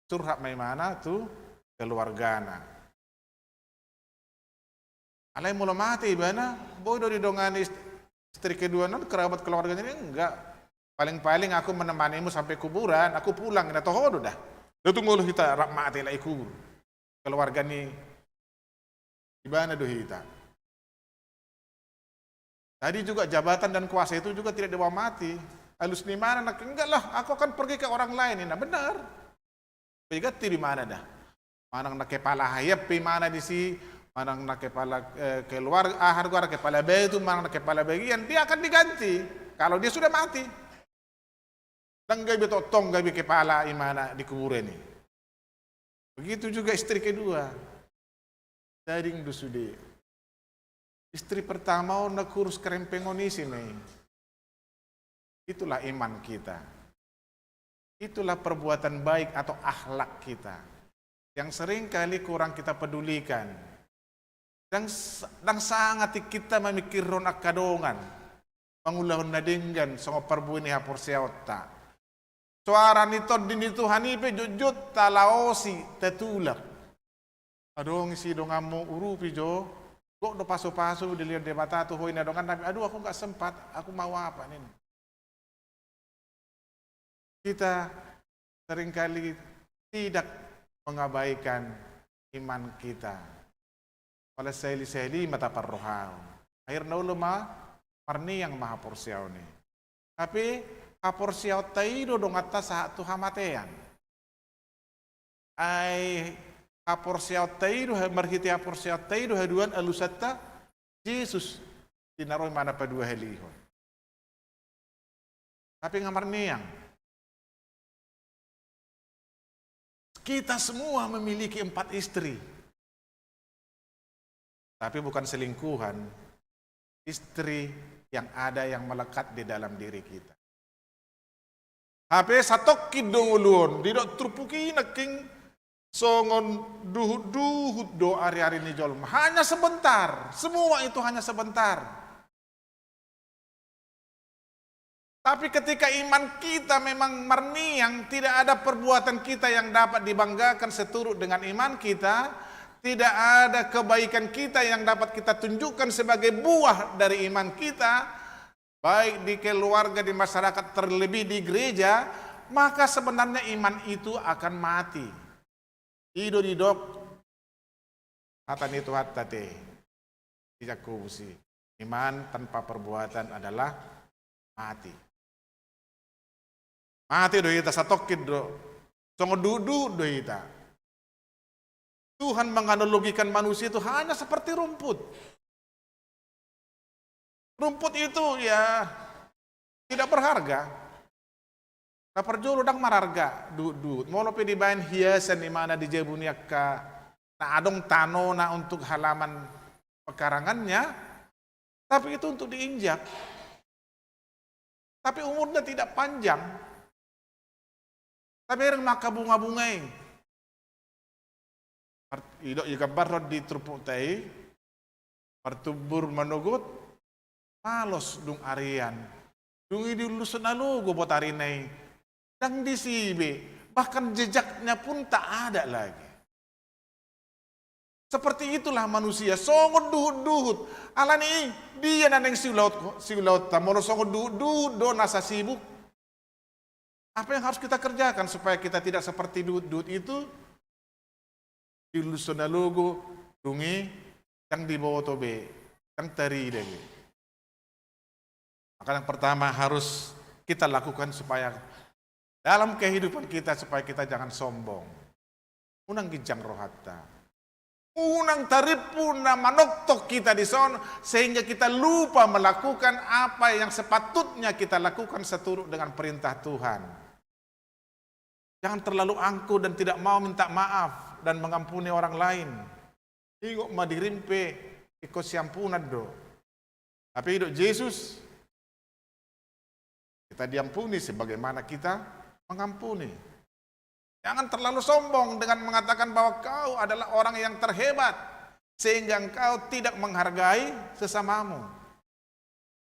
curhat mana tuh keluargana. Alai mula mati bana, bodoh didongani istri kedua non kerabat keluarganya ini enggak. Paling-paling aku menemanimu sampai kuburan, aku pulang ina toho dah. Dia tunggu lu kita rak mati lai kubur. Keluarga ni ibana do hita. Tadi juga jabatan dan kuasa itu juga tidak dibawa mati. Halus di mana nak enggak lah, aku akan pergi ke orang lain. Nah benar. Pegati di mana dah? Manang nak kepala hayap, mana di si, manang nak kepala keluarga, harga kepala bayi itu, manang nak kepala bagian, dia akan diganti kalau dia sudah mati. Dan gabi totong gabi kepala imana di kuburan ini. Begitu juga istri kedua. Daring dusude. Istri pertama nak kurus kerempengonisi nih. Itulah iman kita. Itulah perbuatan baik atau akhlak kita. Yang sering kali kurang kita pedulikan. Dan sangat kita memikirkan akadongan. Mangulahun nadinggan sama perbuini hapur seota. Suara nito din itu hanipe jujut talaosi tetulak. Adong isi dongamu urupi jo. Kok do paso-paso dilihat debata tuh hoin adongan tapi aduh aku nggak sempat, aku mau apa nih. Kita seringkali tidak mengabaikan iman kita. Oleh sehli-sehli mata parrohau. Akhirnya ulama marni yang maha porsiau nih. Tapi kaporsiau taido dong atas satu hamatean. Ai kaporsiau taido marhiti kaporsiau taido haduan alusata Yesus dinaroy mana padua helihon. Tapi ngamarni yang kita semua memiliki 4 istri. Tapi bukan selingkuhan. Istri yang ada yang melekat di dalam diri kita. Hape satok kidong ulun, didok trupuki naking songon duhut do ari-ari ni jolma. Hanya sebentar, semua itu hanya sebentar. Tapi ketika iman kita memang murni yang tidak ada perbuatan kita yang dapat dibanggakan seturut dengan iman kita, tidak ada kebaikan kita yang dapat kita tunjukkan sebagai buah dari iman kita, baik di keluarga, di masyarakat, terlebih di gereja, maka sebenarnya iman itu akan mati. Ido didok, hatan itu hatate, tidak kubusi. Iman tanpa perbuatan adalah mati. Mati do ita satokid do, songo dudu do ita. Tuhan menganalogikan manusia itu hanya seperti rumput. Rumput itu ya tidak berharga. Lapar jolo dang mararga du mau lope dibain hiasan di mana di jebuniak ka na adong tano na untuk halaman pekarangannya, tapi itu untuk diinjak. Tapi umurnya tidak panjang. Tapi yang maka bunga-bungai. Idok ikabar di trupuk tai, pertubur manugut, malos dung arian, dung idi lusun alugo buat arinai, dang di sibe, bahkan jejaknya pun tak ada lagi. Seperti itulah manusia, songot duhut-duhut, alani dia naneng siulaut tamoro songot duhut-duhut do nasa sibuk. Apa yang harus kita kerjakan supaya kita tidak seperti duhut-duhut itu? Ilusun alugo, dungi, yang dibawa tobe, yang teri deh. Maka yang pertama harus kita lakukan supaya dalam kehidupan kita supaya kita jangan sombong. Unang gijang rohatta. Unang taripuna manoktok kita di sana sehingga kita lupa melakukan apa yang sepatutnya kita lakukan seturut dengan perintah Tuhan. Jangan terlalu angkuh dan tidak mau minta maaf dan mengampuni orang lain. Igok madirimpe ikut siampunan do. Tapi hidup Yesus kita diampuni sebagaimana kita mengampuni. Jangan terlalu sombong dengan mengatakan bahwa kau adalah orang yang terhebat sehingga engkau tidak menghargai sesamamu.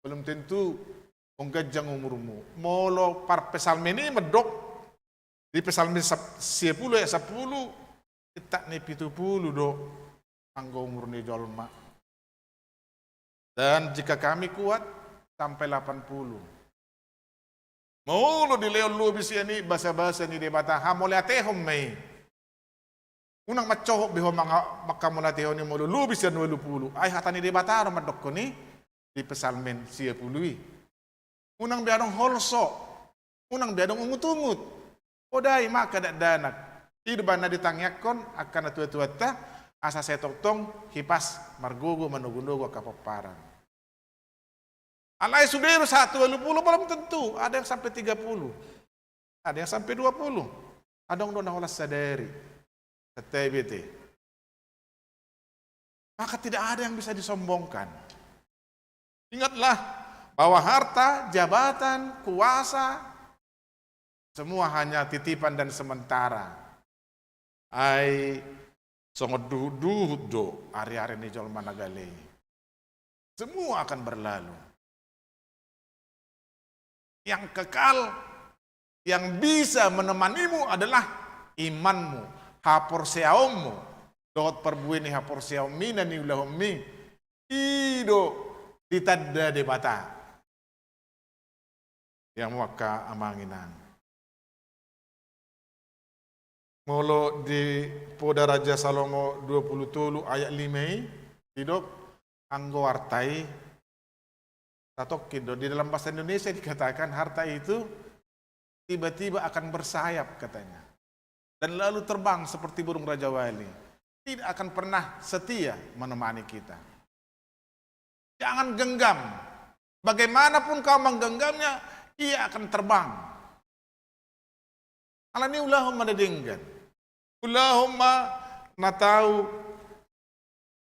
Belum tentu menggajang umurmu. Molo par pesalmeni medok di pesalmen 10 ayat 10 kita ni 70 do anggo umur ni jolma. Dan jika kami kuat sampai 80. Maulo di leon lubis ini basa-basa ni debata hamole atehom may. Unang macohok biho mga makamula atehom ni molo lubis yan 20. Ay hata ni debata ro madok ko ni di pesalmen 10. Unang biadong holso. Unang biadong ungut-ungut. Odai maka dak danak. Idban na ditangyakon akan tua-tua asa setong hipas margogo manugunugo kapaparan. Alai sudero 120 belum tentu, ada yang sampai 30. Ada yang sampai 20. Adong dona holas sadari. TBT. Maka tidak ada yang bisa disombongkan. Ingatlah bahwa harta, jabatan, kuasa semua hanya titipan dan sementara. Ai songot duhut do ari-ari ni jol managale. Semua akan berlalu. Yang kekal, yang bisa menemanimu adalah imanmu, haporseaommu, Dohot perbuini hapor siaw mi na niulahom mi. Ido ditadda de bata. Yang waka amanginan. Molo di Poda Raja Salomo 23 ayat 5 hidup anggo hartai tatokido. Di dalam bahasa Indonesia dikatakan harta itu tiba-tiba akan bersayap katanya. Dan lalu terbang seperti burung Raja Wali. Tidak akan pernah setia menemani kita. Jangan genggam. Bagaimanapun kau menggenggamnya, ia akan terbang. Alani Allahumma nadinggan. Allahumma natau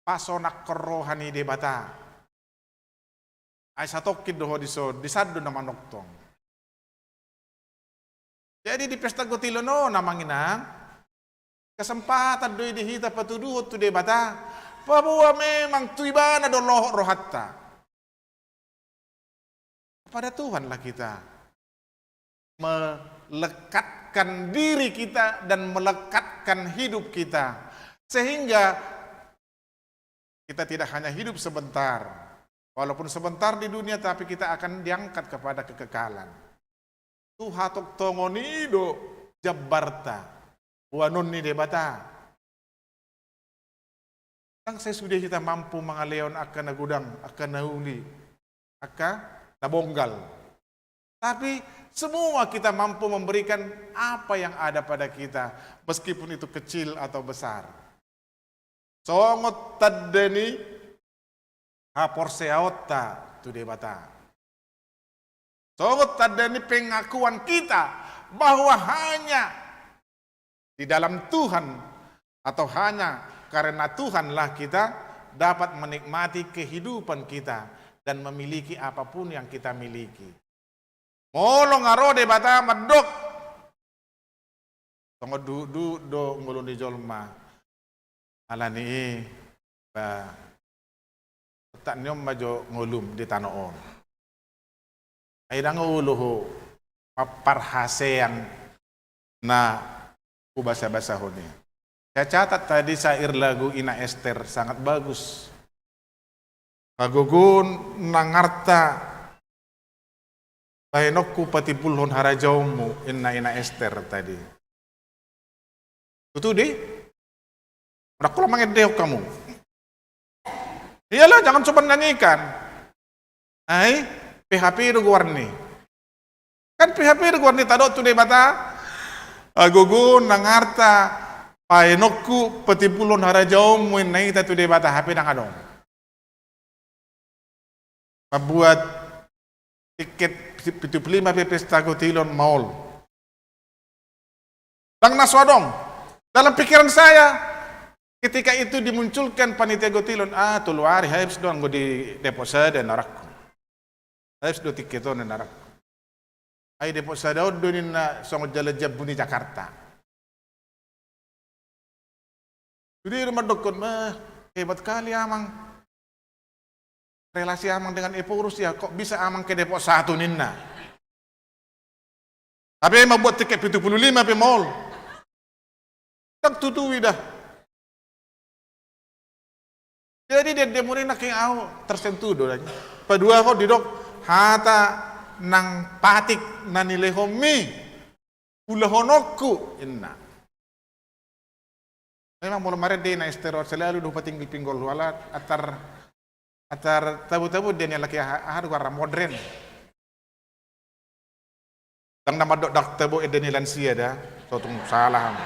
pasonak kerohani debata. Ay satokid doho disado na manoktong. Jadi di pesta gotilono namangina kesempatan doi dihita patuduhot tu debata. Bahwa memang tuibana do rohatta. Kepada Tuhanlah kita melekatkan diri kita dan melekatkan hidup kita. Sehingga kita tidak hanya hidup sebentar. Walaupun sebentar di dunia, tapi kita akan diangkat kepada kekekalan. Tuhatok tongonido jabbarta. Wanun ni debata. Yang saya sudah kita mampu mengaleon akan nagudang, akan nauli, akan nabonggal. Tapi semua kita mampu memberikan apa yang ada pada kita, meskipun itu kecil atau besar. Songot taddeni hapor seaota tu debata. Songot taddeni pengakuan kita bahwa hanya di dalam Tuhan atau hanya karena Tuhanlah kita dapat menikmati kehidupan kita dan memiliki apapun yang kita miliki. Molo ngarode bata medok. Tongo do ngulun di jolma. Alani ba tak nyom majo ngulum di tanoon. Aidang uluho parhasean na ubasa-basa honi. Saya catat tadi syair lagu Ina Ester sangat bagus. Agugun nangarta bainokku patipulhon harajaumu Ina Ester tadi. Itu deh. Udah kalau mangedeo kamu. Iyalah jangan coba nyanyikan. Ai PHP itu warni. Kan PHP itu warni tado tu deh bata. Agugun nangarta paenokku petipulon harajaumu nai tatu de bata HP nang adong. Membuat tiket 75 pesta gotilon maul. Dang naswadong. Dalam pikiran saya ketika itu dimunculkan panitia gotilon, tuluari harus doang go di deposada narakku. Harus do tiketon narakku. Ai deposada odonin na songo jalajab buni Jakarta. Jadi rumah dokon hebat kali amang. Relasi amang dengan Eporus ya, kok bisa amang ke depok satu ninna. Tapi emang buat tiket 75 pe mall. Tak tutui dah. Jadi dia demorin nak yang au tersentuh dolanya. Padua kok didok hata nang patik nanilehomi ulahonokku inna. Memang mulai kemarin dia naik steroid selalu dupa tinggi pinggol wala atar tabu-tabu dia laki ahad warna modern. Tang nama dok tabu edeni lansia dah, sotung salah.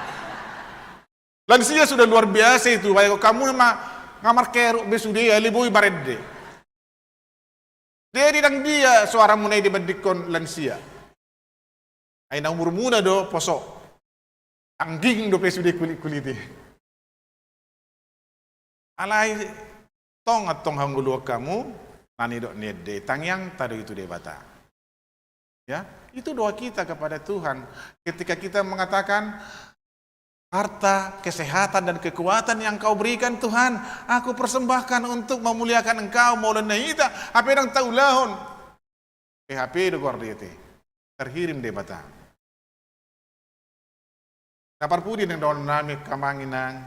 Lansia sudah luar biasa itu. Baik kamu mah ngamar keruk besudi libui barede. Dia didang dia suara munai dibandingkan lansia. Aina umur muda do posok. Angging do pesudi kulit. Alai tong atong hanggulu kamu nani dok nede tangyang tado itu debata. Ya, itu doa kita kepada Tuhan ketika kita mengatakan harta, kesehatan dan kekuatan yang kau berikan Tuhan, aku persembahkan untuk memuliakan Engkau maulana ita. Apa yang tahu lahon? PHP do gordiete. Terhirim debata. Kapar pudi nang don nami kamanginang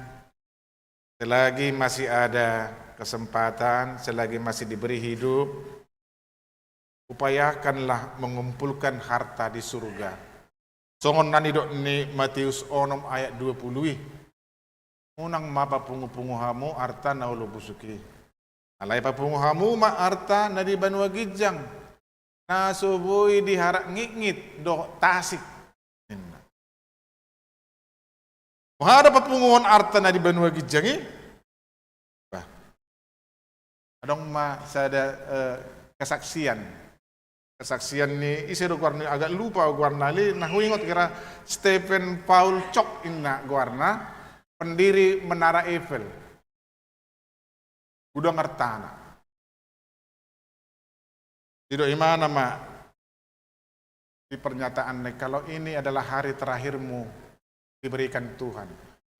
selagi masih ada kesempatan, selagi masih diberi hidup, upayakanlah mengumpulkan harta di surga. Songon nani dok ni Matius onom ayat 20. Unang mapa pungu-pungu hamu arta na ulo busuki. Alay pa pungu hamu ma arta na di banwa gijang. Na subuhi diharak ngit-ngit do tasik. Mahada pa punguhon arta na di banwa gijang bah. Adong ma sada kesaksian. Kesaksian ni isiru guarna agak lupa guarna li nah ingot kira Stephen Paul Cok inna guarna pendiri Menara Eiffel. Gudang artana. Tidak imana ma di pernyataan kalau ini adalah hari terakhirmu diberikan Tuhan.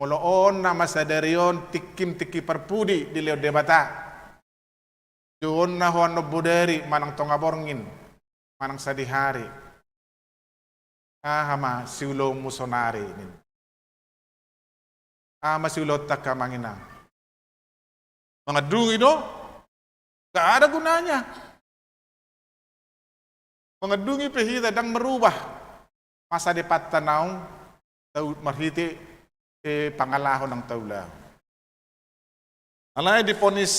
Moloon nama sadarion tikim tiki perpudi di leo debata. Doon na huan no buderi manang tongaborngin. Manang sadihari. Hama siulo musonari. Hama siulo takamangina. Mga dungi do, gak ada gunanya. Mga dungi pehita dang merubah masa depan tanaw marhiti pangalahon ng taulah. Alay diponis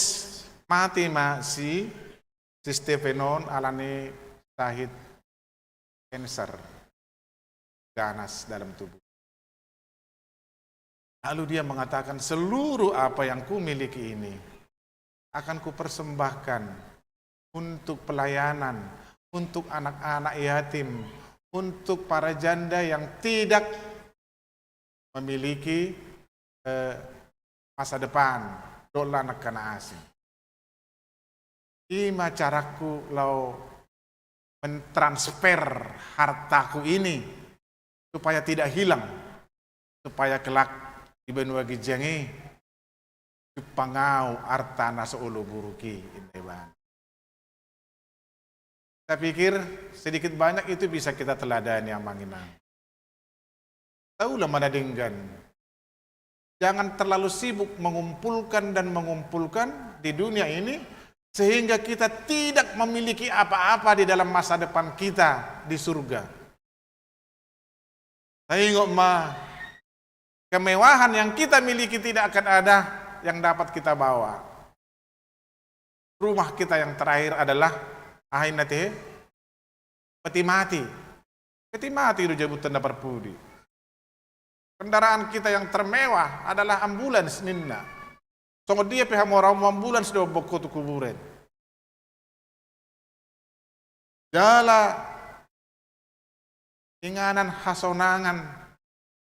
mati ma si Stephenon alani sahid cancer ganas dalam tubuh. Lalu dia mengatakan seluruh apa yang kumiliki ini akan kupersembahkan untuk pelayanan, untuk anak-anak yatim, untuk para janda yang tidak memiliki masa depan, dola anak kana asing. Ima caraku lau mentransfer hartaku ini supaya tidak hilang, supaya kelak di benua gijangi pangau artana seulu buruki indeban. Saya pikir sedikit banyak itu bisa kita teladani yang manginang. Taulah manadinggan. Jangan terlalu sibuk mengumpulkan dan mengumpulkan di dunia ini sehingga kita tidak memiliki apa-apa di dalam masa depan kita di surga. Tengok ma, kemewahan yang kita miliki tidak akan ada yang dapat kita bawa. Rumah kita yang terakhir adalah ahin nate peti mati. Peti mati itu jabutan dapat pudi. Kendaraan kita yang termewah adalah ambulans ninna. Songo dia pihak orang ambulans do boko tu kuburan. Jala inganan hasonangan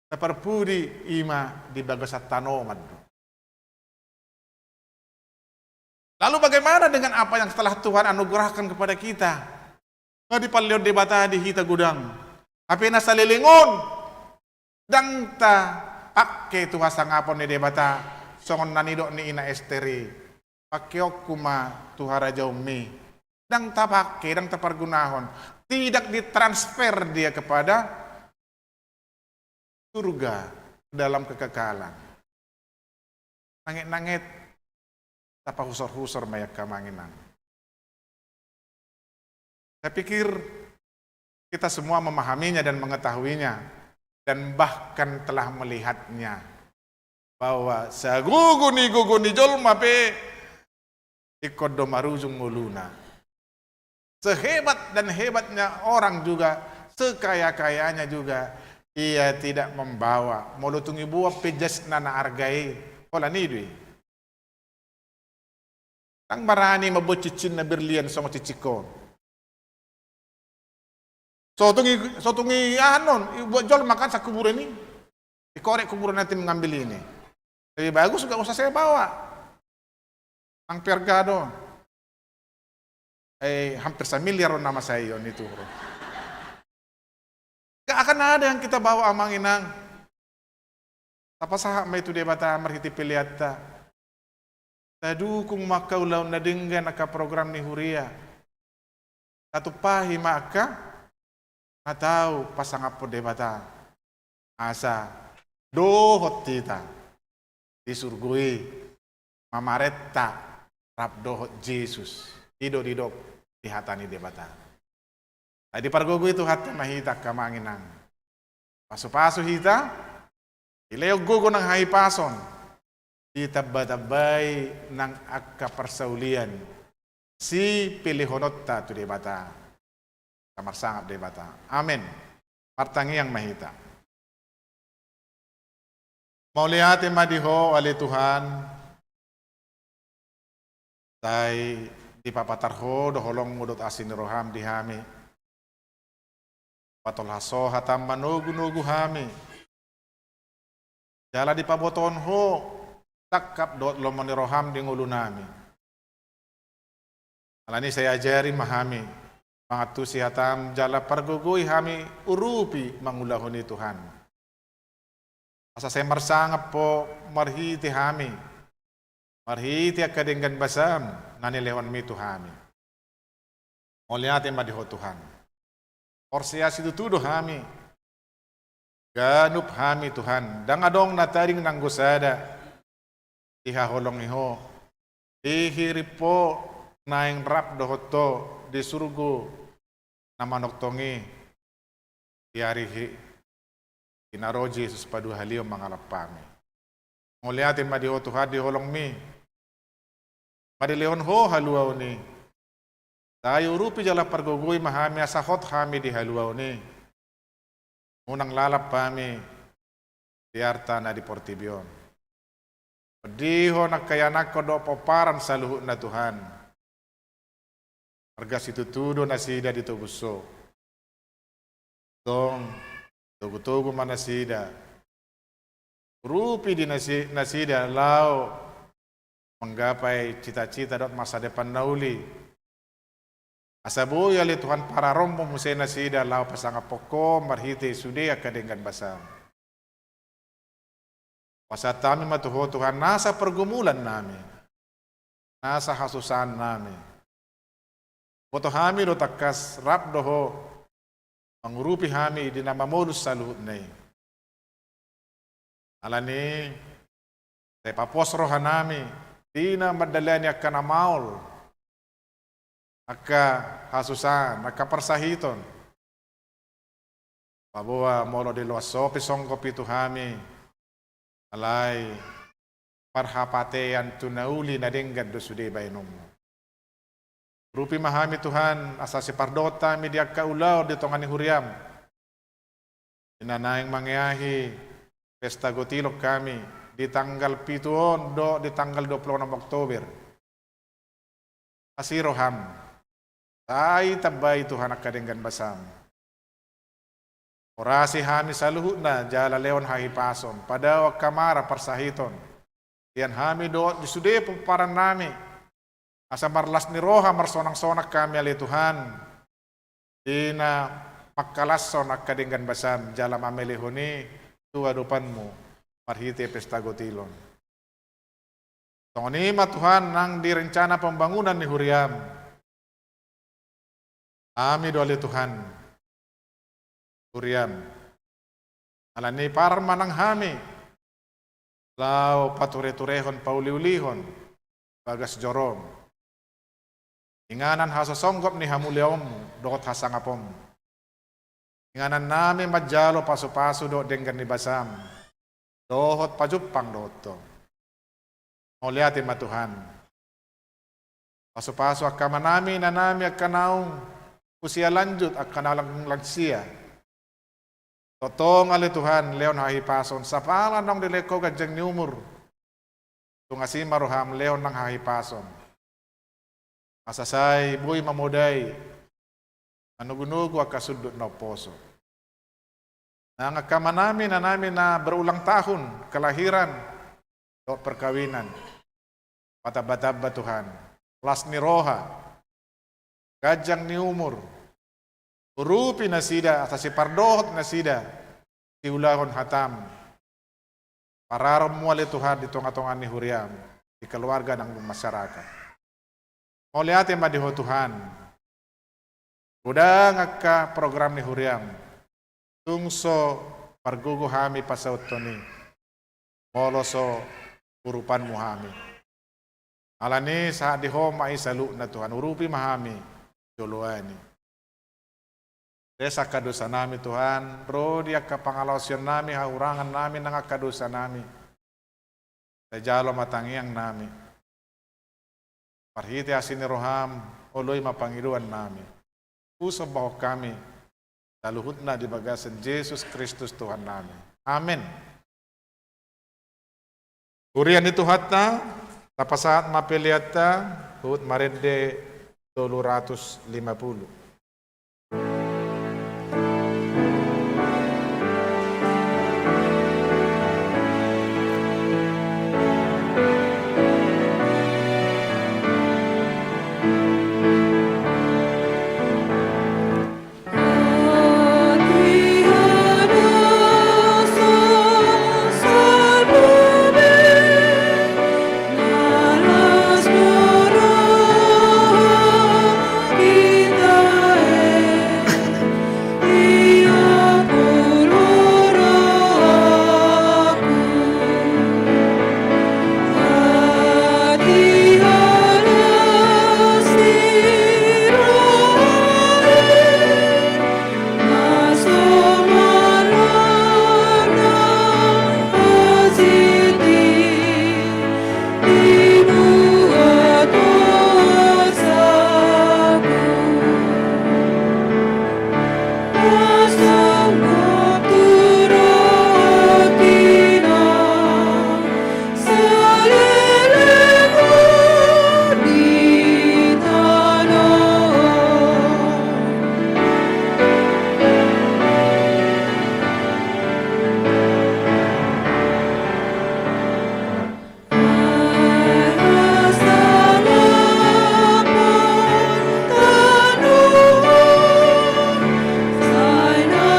dapat pudi ima di bagasat tanoman. Lalu bagaimana dengan apa yang setelah Tuhan anugerahkan kepada kita? Di paleo debata di hita gudang. Apa na salilingon? Dang ta pakke tu hasangapon ni debata. Songon nanido ni ina esteri. Pakke kuma tuhara jaumi. Dang ta pakke, dang ta pergunahon. Tidak ditransfer dia kepada surga dalam kekekalan. Nangit-nangit tapa husor-husor mayak kamanginang. Saya pikir kita semua memahaminya dan mengetahuinya dan bahkan telah melihatnya bahwa saguguni jolma pe ikod do marujung muluna. Sehebat dan hebatnya orang juga, sekaya-kayanya juga, ia tidak membawa molutungi buah pejas nana argai pola nidui. Tang marani mabocicin na berlian sama ciciko. So tungi anon, buat jual makan sa kuburan ini. Dikorek kuburan nanti mengambil ini. Lebih bagus gak usah saya bawa. Ang pergado. Hampir familiar nama saya yon itu. Gak akan ada yang kita bawa amang inang. Tapa sahak may itu debata marhiti piliata. Tadukung makau lau nadinggan aka program ni Huria. Satu pahi maka atau pasang apa debata asa dohot tita disurgui mamaretta rabdo Jesus didok dihatani debata. Tadi pargogo itu hatta mahita kamanginang. Pasu-pasu hita ileo gogo ng haipason ditabay ng akka persaulian si pilihonotta tu debata. Kamar sangap debata. Amin. Martangiang mahita. Mauliati madiho ali Tuhan tay dipapatarho doholong mudot asin roham dihami patol haso hatam manugu-nugu hami jala dipaboton ho takap dot lomoni roham di ngulu nami alani saya ajari mahami mangatusi hatam jala pargugui hami urupi mangulahuni Tuhan. Asa saya marsangap po marhiti hami. Marhiti akadenggan basam nanilewan mi Tuhami. Muliati madiho Tuhan. Orsiasi tutudo hami. Ganup hami Tuhan. Dangadong nataring nang gusada. Ihaholong iho. Ihirip po naing rap dohoto di surgo na manoktongi. Diarihi. Inaro Jesus padu halio mangalapami. Nguliatin madiho Tuhan di holong mi. Madileon ho haluaw ni. Tayo rupi jala pargugoy mahami asahot hami di haluaw ni. Unang lalap pami di arta na di Portibion. Diho nagkayanak ko do paparan sa luhut na Tuhan. Arga situtudo na sida dito buso. Dong tugu-tugu manasida. Rupi di nasida lao menggapai cita-cita dot masa depan nauli. Asabuya li Tuhan para rombo musay nasida lao pasanga poko marhite sudia kadenggan basam. Pasatami matuho Tuhan nasa pergumulan namin. Nasa hasusan namin. Boto hami do takas rap doho mangurupi hami di nama modus sa luhut na alani say papos rohan nami di na madala niya ka na maul akka hasusan akka persahiton pabuwa molo di luas sopi songkop itu hami alay parhapatean tunauli na denggad do sude bainom. Rupi mahami Tuhan asa si pardota mi diag kaulaw dito nga ni Huriam. Inanaing mangyahi pesta gotilok kami di tanggal 7 di tanggal 26 Oktober. Asiroham. Tay tabay Tuhan akadenggan basam. Orasi hami sa luhut na jala leon hahipason padaw kamara parsahiton. Yan hami do di sude parang nami. Asa marlas ni roha marsonang-sonak kami ali Tuhan. Di na makalason akadenggan basam jalam amelihuni tuwadupanmu marhite pesta gotilon. Tongonima Tuhan nang direncana pembangunan ni Huriam. Ami do ali Tuhan. Huriam. Alani parma nang hami. Lau pature-turehon pauliulihon bagas jorom. Inganan hasosonggop ni hamuliom dokot hasangapom. Inganan namin madjalo paso-paso do denggan ni basam. Dohot pajupang doto. Muliatin matuhan. Paso-paso akama namin na namin akanaong usia lanjut akanalang lagsiya. Totong ali Tuhan leon hahipason sa palan ng dileko gadyang ni umur. Tungasi maruham leon ng hahipason. Asasay buhay mamuday anugunugo akasudot na poso. Nangakama namin na berulang tahun kelahiran o perkawinan. Pataba-taba Tuhan. Las ni roha. Kajang ni umur. Urupi na sida at si pardohot na sida. Siulahon hatam. Pararom mo ali Tuhan ditong atongan ni Huriam. Di keluarga ng masyarakat. Muliati madiho Tuhan. Udah ngaka program ni Huriam. Tungso pargugo hami pasaut ni. Moloso urupan muhami. Alani saat dihom ai salu na Tuhan urupi mahami joloani. Desa kadosa nami Tuhan, ro dia kapangalosyon nami haurangan nami nang kadosa nami. Sajalo matangiang nami. Parhiti asini roham oloy mapangiluan nami. Puso baho kami daluhut na di bagasan Yesus Kristus Tuhan nami. Amin. Urian itu hatna tapasaat mapeliata hut marede 250. Sign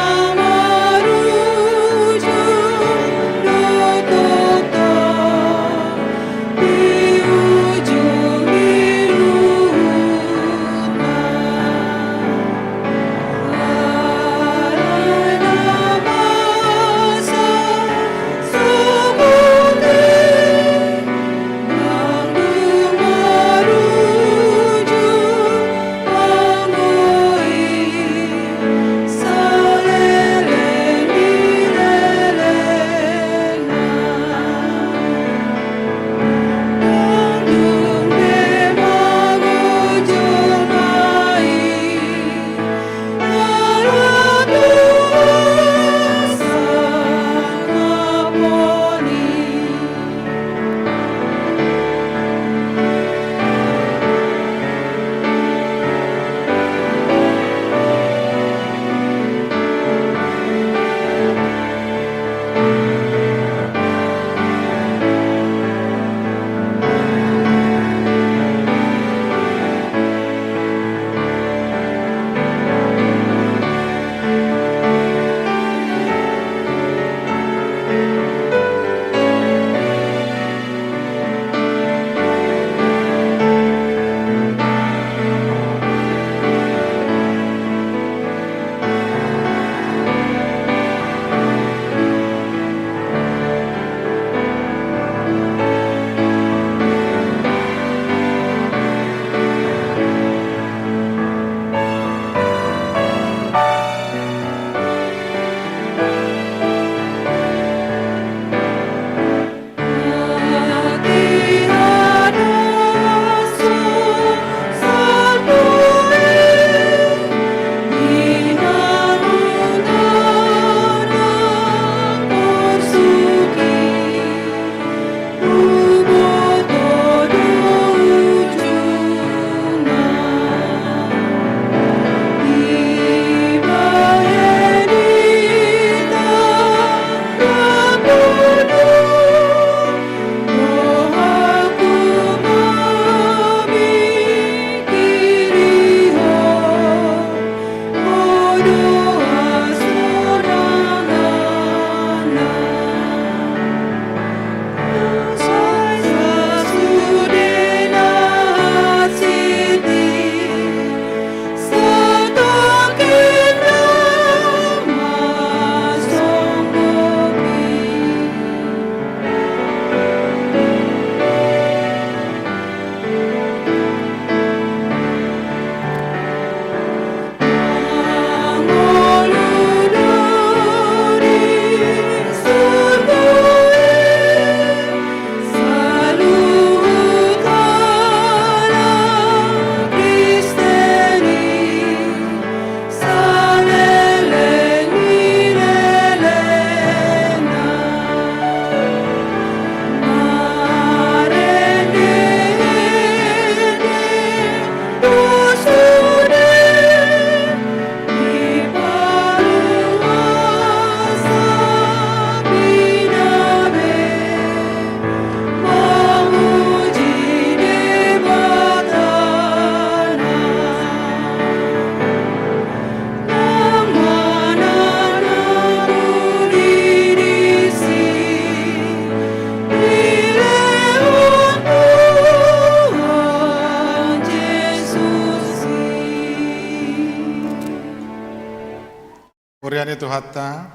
Uriani tu hatta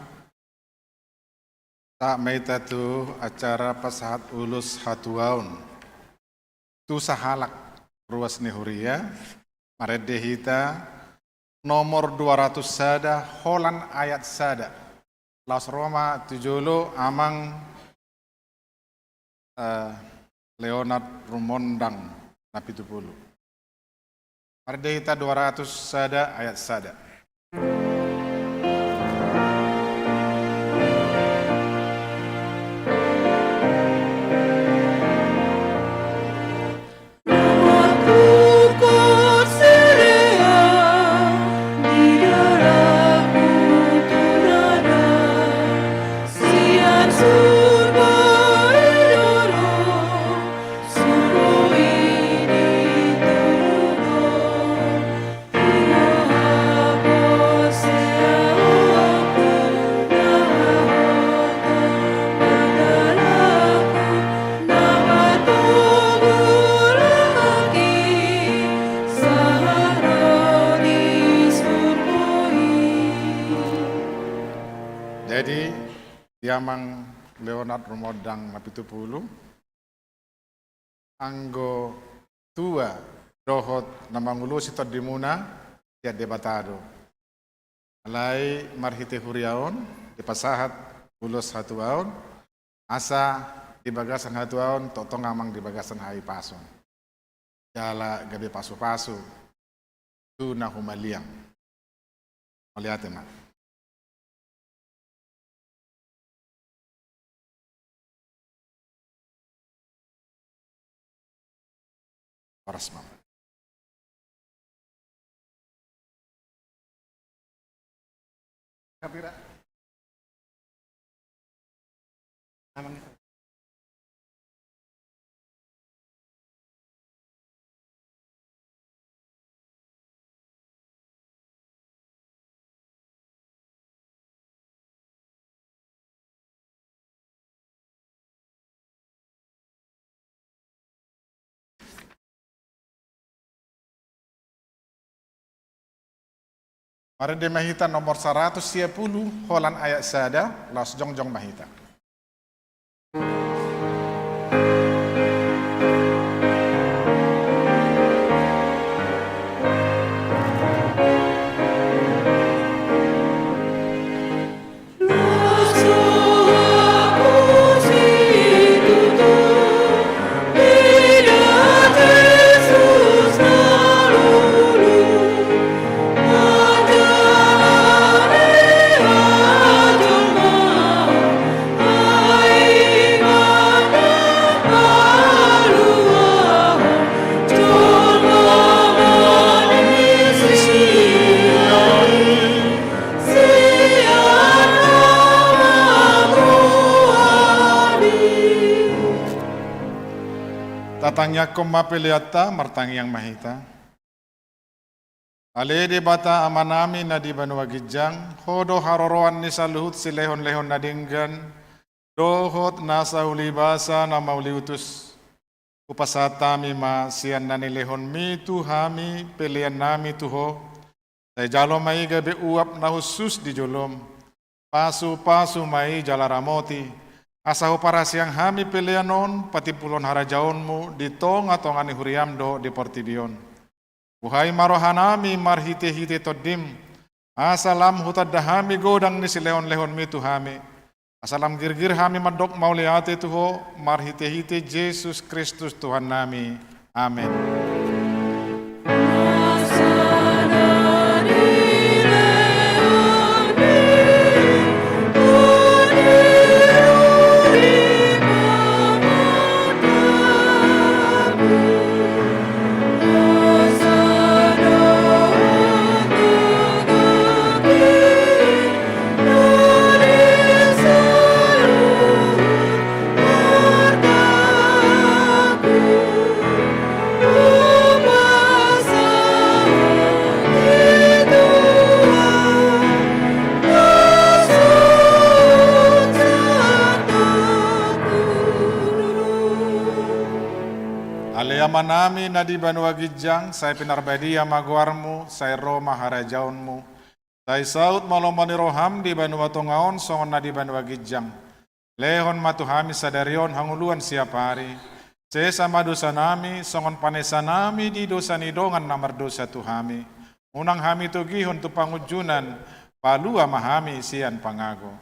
tak meita tu acara pasahat ulus hatuaun tu sahalak ruas ni huria marede hita nomor 200 sada holan ayat sada Laos Roma tujolo amang Leonard Rumondang na 70. Marede hita 200 sada ayat sada. Jadi diamang Leonard Rumondang na 70 anggo tua dohot na mangulo si Todimuna ya debatado. Alay marhite huriaon di pasahat ulos hatuaon asa di bagasan hatuaon totong amang di bagasan hai pason. Jala gabi paso-paso tu na humaliang. Malihatin na. Paras mama. Kapira. Amang ito. Marede mahita nomor 110 holan ayat sada Laos jongjong mahita. Tatangnya koma peliata martangi yang mahita. Ale de bata amanami na di Banua Gijang, hodo haroroan ni saluhut si lehon-lehon nadinggan, dohot nasa ulibasa na mauliutus. Upasatami ma sian nani lehon mi tuhami pelian nami tuho. Tay jalo mai gabe uap na husus di jolom. Pasu-pasu mai jalaramoti. Asahu para siang hami pelianon pati pulon harajaonmu di tonga-tongani huriamdo di portibion. Uhai marohanami marhite-hite todim. Asalam hutad dahami godang ni si lehon-lehon mi tuhami. Asalam girgir hami madok mauliate tuho marhite-hite Yesus Kristus Tuhan nami. Amin. Manami na di Banua Gijang, saya pinarbadia maguarmu, saya Roma harajaunmu, Tai saut malomani roham di banua tongaon songon na di banua gijang. Lehon matuhami sadarion hanguluan siap hari. Sesama dosa nami, songon panesa nami di dosa nidongan namar dosa tuhami. Unang hami tugihon tu pangujunan, palua mahami sian pangago.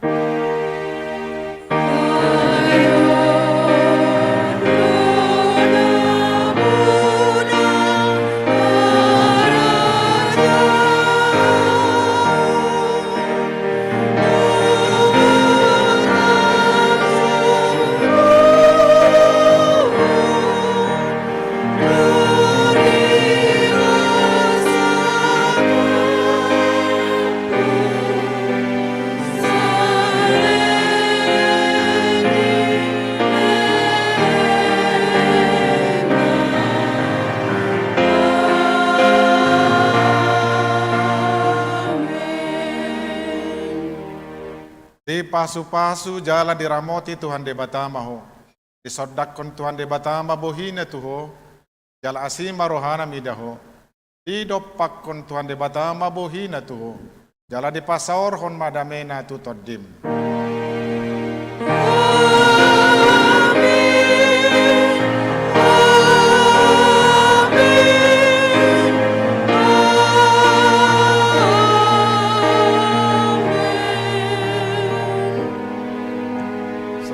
Di pasu-pasu jala diramoti Tuhan de batama ho. Disodakon Tuhan de batama bohina tuho. Jala asima rohana midaho. Di doppakon Tuhan de batama bohina tuho. Jala di pasaor hon madamena tu toddim.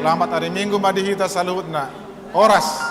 Selamat hari Minggu madihita saluhutna. Oras.